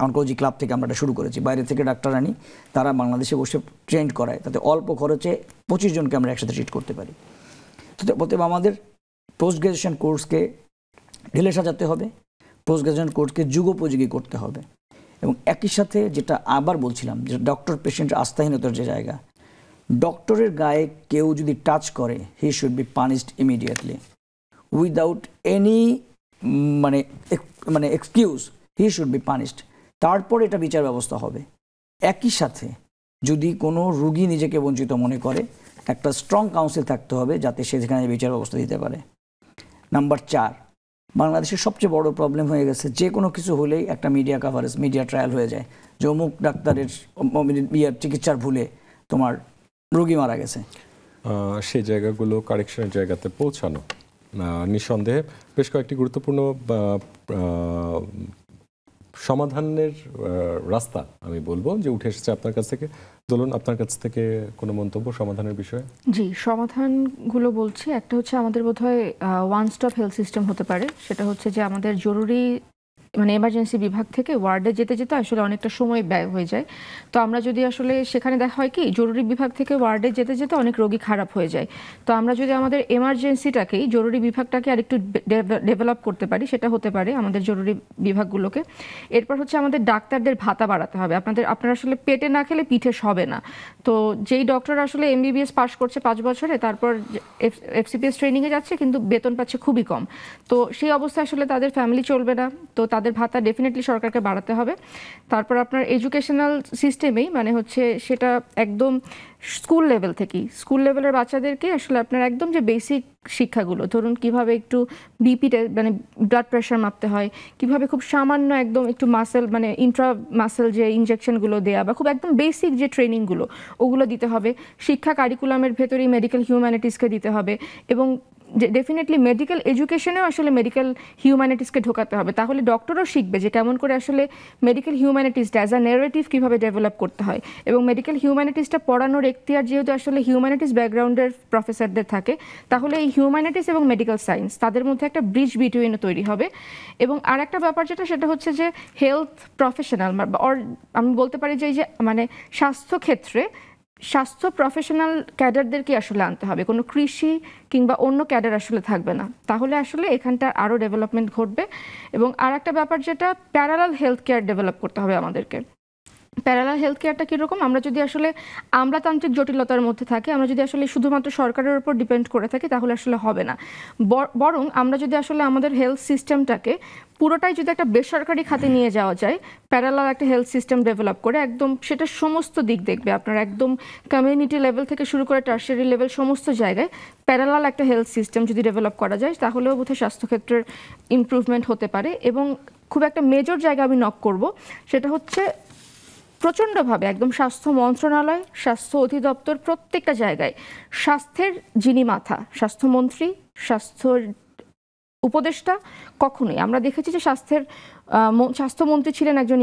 অনকোলজি ক্লাব থেকে আমরা এটা শুরু করেছি। বাইরে থেকে ডাক্তার আনি, তারা বাংলাদেশে বসে ট্রেন করায়, তাতে অল্প খরচে 25 জনকে আমরা একসাথে ট্রিট করতে পারি। তো অতএব আমাদের পোস্ট গ্রাজুয়েশন কোর্সকে ঢেলে সাজাতে হবে, পোস্ট গ্রাজুয়েশন কোর্সকে যুগোপযোগী করতে হবে, এবং একই সাথে যেটা আবার বলছিলাম যে ডক্টর পেশেন্টের আস্থাহীনতার যে জায়গা, ডক্টরের গায়ে কেউ যদি টাচ করে, he should be punished immediately without any মানে excuse, he should be punished. তারপর এটা বিচার ব্যবস্থা হবে। একই সাথে যদি কোনো রুগী নিজেকে বঞ্চিত মনে করে, একটা স্ট্রং কাউন্সিল থাকতে হবে যাতে সে সেখানে বিচার ব্যবস্থা দিতে পারে। নাম্বার 4, বাংলাদেশের সবচেয়ে বড় প্রবলেম হয়ে গেছে, যে কোনো কিছু হলেই একটা মিডিয়া কাভারেজ, মিডিয়া ট্রায়াল হয়ে যায় যে অমুক ডাক্তারের চিকিৎসার ভুলে তোমার রোগী মারা গেছে। সেই জায়গাগুলো কারেকশনের জায়গাতে পৌঁছানো নিঃসন্দেহে বেশ কয়েকটি গুরুত্বপূর্ণ সমাধানের রাস্তা আমি বলবো যে উঠে এসেছে আপনার কাছ থেকে। দোলন, আপনার কাছ থেকে কোনো মন্তব্য সমাধানের বিষয়ে? জি, সমাধানগুলো বলছি। একটা হচ্ছে আমাদের বোধহয় ওয়ান স্টপ হেলথ সিস্টেম হতে পারে। সেটা হচ্ছে যে আমাদের জরুরি মানে এমার্জেন্সি বিভাগ থেকে ওয়ার্ডে যেতে যেতে আসলে অনেকটা সময় ব্যয় হয়ে যায়। তো আমরা যদি আসলে সেখানে দেখা হয় কি, জরুরি বিভাগ থেকে ওয়ার্ডে যেতে যেতে অনেক রোগী খারাপ হয়ে যায়। তো আমরা যদি আমাদের এমার্জেন্সিটাকেই, জরুরি বিভাগটাকে আরেকটু ডেভেলপ করতে পারি, সেটা হতে পারে আমাদের জরুরি বিভাগগুলোকে। এরপর হচ্ছে আমাদের ডাক্তারদের ভাতা বাড়াতে হবে। আপনারা আসলে পেটে না খেলে পিঠে সবে না। তো যেই ডক্টর আসলে MBBS পাস করছে 5 বছরে, তারপর FCPS ট্রেনিংয়ে যাচ্ছে কিন্তু বেতন পাচ্ছে খুবই কম, তো সেই অবস্থায় আসলে তাদের ফ্যামিলি চলবে না। তো তাদের ভাতা ডেফিনেটলি সরকারকে বাড়াতে হবে। তারপর আপনার এডুকেশনাল সিস্টেমেই মানে হচ্ছে সেটা একদম স্কুল লেভেল থেকেই, স্কুল লেভেলের বাচ্চাদেরকে আসলে আপনার একদম যে বেসিক শিক্ষাগুলো, ধরুন কিভাবে একটু মানে ব্লাড প্রেশার মাপতে হয়, কিভাবে খুব সামান্য একদম একটু মাসেল মানে ইন্ট্রা মাসেল যে ইনজেকশনগুলো দেয়া বা খুব একদম বেসিক যে ট্রেনিংগুলো ওগুলো দিতে হবে। শিক্ষা কারিকুলামের ভেতরেই মেডিকেল হিউম্যানিটিসকে দিতে হবে, এবং ডেফিনেটলি মেডিকেল এডুকেশনেও আসলে মেডিকেল হিউম্যানিটিসকে ঢোকাতে হবে। তাহলে ডক্টরও শিখবে যে কেমন করে আসলে মেডিকেল হিউম্যানিটিসটা অ্যাজ আ ন্যারেটিভ কীভাবে ডেভেলপ করতে হয়। এবং মেডিকেল হিউম্যানিটিসটা পড়ানোর এখতিয়ার যেহেতু আসলে হিউম্যানিটিস ব্যাকগ্রাউন্ডের প্রফেসরদের থাকে, তাহলে এই হিউম্যানিটিস এবং মেডিকেল সায়েন্স তাদের মধ্যে একটা ব্রিজ বিটুইন তৈরি হবে। এবং আর একটা ব্যাপার যেটা, সেটা হচ্ছে যে হেলথ প্রফেশনাল আমি বলতে পারি যে এই যে মানে স্বাস্থ্যক্ষেত্রে স্বাস্থ্য প্রফেশনাল ক্যাডারদেরকে আসলে আনতে হবে, কোনো কৃষি কিংবা অন্য ক্যাডার আসলে থাকবে না। তাহলে আসলে এখানটা আরও ডেভেলপমেন্ট ঘটবে। এবং আর একটা ব্যাপার যেটা, প্যারালাল হেলথ কেয়ার ডেভেলপ করতে হবে আমাদেরকে। প্যারালাল হেলথ কেয়ারটা কীরকম, আমরা যদি আসলে আমলাতান্ত্রিক জটিলতার মধ্যে থাকি, আমরা যদি আসলে শুধুমাত্র সরকারের উপর ডিপেন্ড করে থাকি, তাহলে আসলে হবে না। বরং আমরা যদি আসলে আমাদের হেলথ সিস্টেমটাকে পুরোটাই যদি একটা বেসরকারি খাতে নিয়ে যাওয়া যায়, প্যারালাল একটা হেলথ সিস্টেম ডেভেলপ করে, একদম সেটা সমস্ত দিক দেখবে আপনার, একদম কমিউনিটি লেভেল থেকে শুরু করে টার্সিয়ারি লেভেল সমস্ত জায়গায় প্যারালাল একটা হেলথ সিস্টেম যদি ডেভেলপ করা যায়, তাহলেও বোধহয় স্বাস্থ্যক্ষেত্রের ইমপ্রুভমেন্ট হতে পারে। এবং খুব একটা মেজর জায়গা আমি নক করব, সেটা হচ্ছে প্রচণ্ডভাবে একদম স্বাস্থ্য মন্ত্রণালয়, স্বাস্থ্য অধিদপ্তর, প্রত্যেকটা জায়গায় স্বাস্থ্যের যিনি মাথা, স্বাস্থ্যমন্ত্রী, স্বাস্থ্যর উপদেষ্টা, কখনোই আমরা দেখেছি যে স্বাস্থ্যমন্ত্রী ছিলেন একজন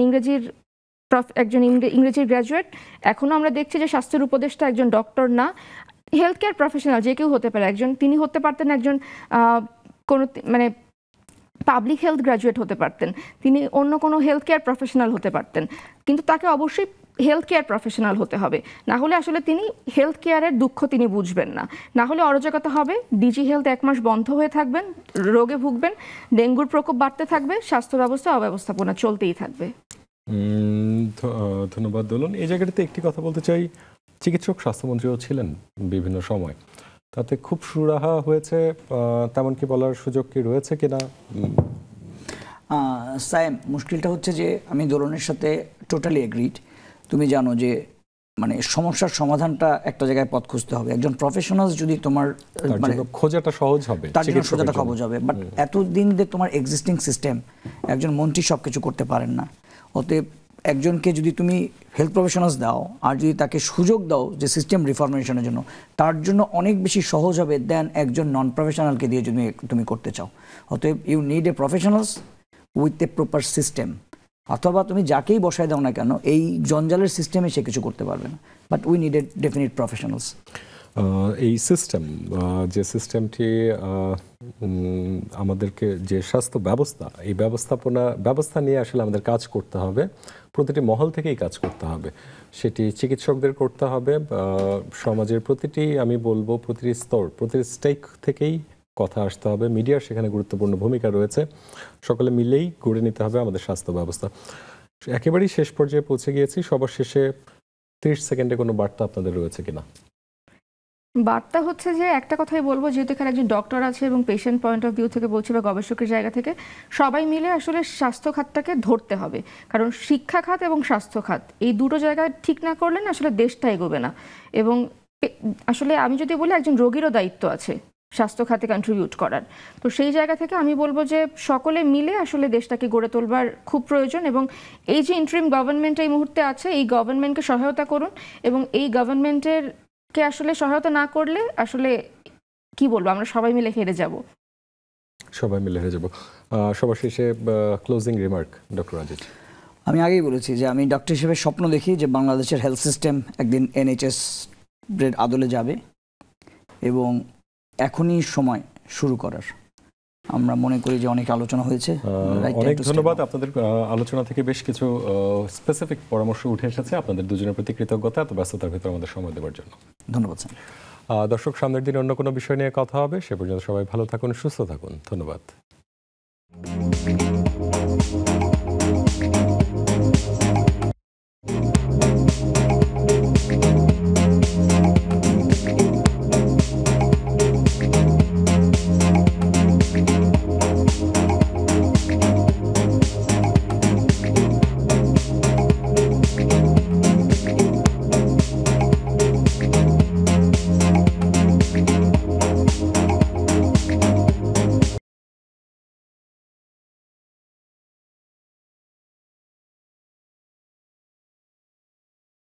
ইংরেজির গ্র্যাজুয়েট। এখনও আমরা দেখছি যে স্বাস্থ্যের উপদেষ্টা একজন ডক্টর না, হেলথ কেয়ার প্রফেশনাল যে কেউ হতে পারে। তিনি হতে পারতেন একজন কোনো মানে পাবলিক হেলথ গ্র্যাজুয়েট হতে পারতেন, তিনি অন্য কোনো হেলথ কেয়ার প্রফেশনাল হতে পারতেন, কিন্তু তাকে অবশ্যই হেলথ কেয়ার প্রফেশনাল হতে হবে। না হলে আসলে তিনি হেলথ কেয়ারের দুঃখ তিনি বুঝবেন না। না হলে অরাজকতা হবে, ডিজি হেলথ 1 মাস বন্ধ হয়ে থাকবেন, রোগে ভুগবেন, ডেঙ্গুর প্রকোপ বাড়তে থাকবে, স্বাস্থ্য ব্যবস্থা অব্যবস্থাপনা চলতেই থাকবে। ধন্যবাদ দোলন। এই জায়গাটাতে একটি কথা বলতে চাই, চিকিৎসক স্বাস্থ্যমন্ত্রীও ছিলেন বিভিন্ন সময়, তাতে খুব সুরাহা হয়েছে, তেমন কি বলার সুযোগ কি রয়েছে কিনা? সায়েম, মুশকিলটা হচ্ছে যে আমি দোলনের সাথে টোটালি এগ্রিড। তুমি জানো যে মানে সমস্যার সমাধানটা একটা জায়গায় পথ খুঁজতে হবে। একজন প্রফেশনাল যদি তোমার তার মানে জন্য খোঁজাটা সহজ হবে, তার জন্য চিকিৎসকের সোজাটা জন্য। খবর যাবে, বাট এতদিন যে তোমার এক্সিস্টিং সিস্টেম, একজন মন্ত্রী সবকিছু করতে পারেন না। অতএব একজনকে যদি তুমি হেলথ প্রফেশনালস দাও আর যদি তাকে সুযোগ দাও যে সিস্টেম রিফরমেশনের জন্য, তার জন্য অনেক বেশি সহজ হবে দেন একজন নন প্রফেশনালকে দিয়ে যদি তুমি করতে চাও। অতএব you need a professionals with a proper system, অথবা তুমি যাকেই বসায় দাও না কেন এই জঞ্জালের সিস্টেমে সে কিছু করতে পারবে না, but we need a definite professionals. এই সিস্টেম, যে সিস্টেমটি আমাদেরকে, যে স্বাস্থ্য ব্যবস্থা, এই ব্যবস্থা নিয়ে আসলে আমাদের কাজ করতে হবে, প্রতিটি মহল থেকেই কাজ করতে হবে। সেটি চিকিৎসকদের করতে হবে, সমাজের প্রতিটি, আমি বলবো প্রতিটি স্তর, প্রতিটি স্টেক থেকেই কথা আসতে হবে। মিডিয়ার সেখানে গুরুত্বপূর্ণ ভূমিকা রয়েছে। সকলে মিলেই গড়ে নিতে হবে আমাদের স্বাস্থ্য ব্যবস্থা। একেবারেই শেষ পর্যায়ে পৌঁছে গিয়েছি। সবার শেষে 30 সেকেন্ডে কোনো বার্তা আপনাদের রয়েছে কিনা? বার্তা হচ্ছে যে একটা কথাই বলবো, যেহেতু এখানে একজন ডক্টর আছে এবং পেশেন্ট পয়েন্ট অফ ভিউ থেকে বলছি বা গবেষকের জায়গা থেকে, সবাই মিলে আসলে স্বাস্থ্য খাতটাকে ধরতে হবে। কারণ শিক্ষা খাত এবং স্বাস্থ্য খাত এই দুটো জায়গায় ঠিক না করলে না আসলে দেশটা এগোবে না। এবং আসলে আমি যদি বলি একজন রোগীরও দায়িত্ব আছে স্বাস্থ্য খাতে কন্ট্রিবিউট করার। তো সেই জায়গা থেকে আমি বলবো যে সকলে মিলে আসলে দেশটাকে গড়ে তোলবার খুব প্রয়োজন। এবং এই যে ইন্টারিম গভর্নমেন্ট এই মুহূর্তে আছে, এই গভর্নমেন্টকে সহায়তা করুন। এবং এই গভর্নমেন্টের কে আসলে সহায়তা না করলে আসলে কি বলবো, আমরা সবাই মিলে হেরে যাব। সবাই মিলে হেরে যাব। সবার শেষে ক্লোজিং রিমার্ক, ডক্টর আজিজ। আমি আগেই বলেছি যে আমি ডক্টর হিসেবে স্বপ্ন দেখি যে বাংলাদেশের হেলথ সিস্টেম একদিন NHS এর আদলে যাবে এবং এখনই সময় শুরু করার। আমরা মনে করি যে অনেক আলোচনা হয়েছে। অনেক ধন্যবাদ। আপনাদের আলোচনা থেকে বেশ কিছু স্পেসিফিক পরামর্শ উঠে এসেছে। আপনাদের দুজনের প্রতি কৃতজ্ঞতা এত ব্যস্ততার ভিতরে আমাদের সময় দেওয়ার জন্য। ধন্যবাদ স্যার। দর্শক, সামনের দিন অন্য কোনো বিষয় নিয়ে কথা হবে। সে পর্যন্ত সবাই ভালো থাকুন, সুস্থ থাকুন। ধন্যবাদ।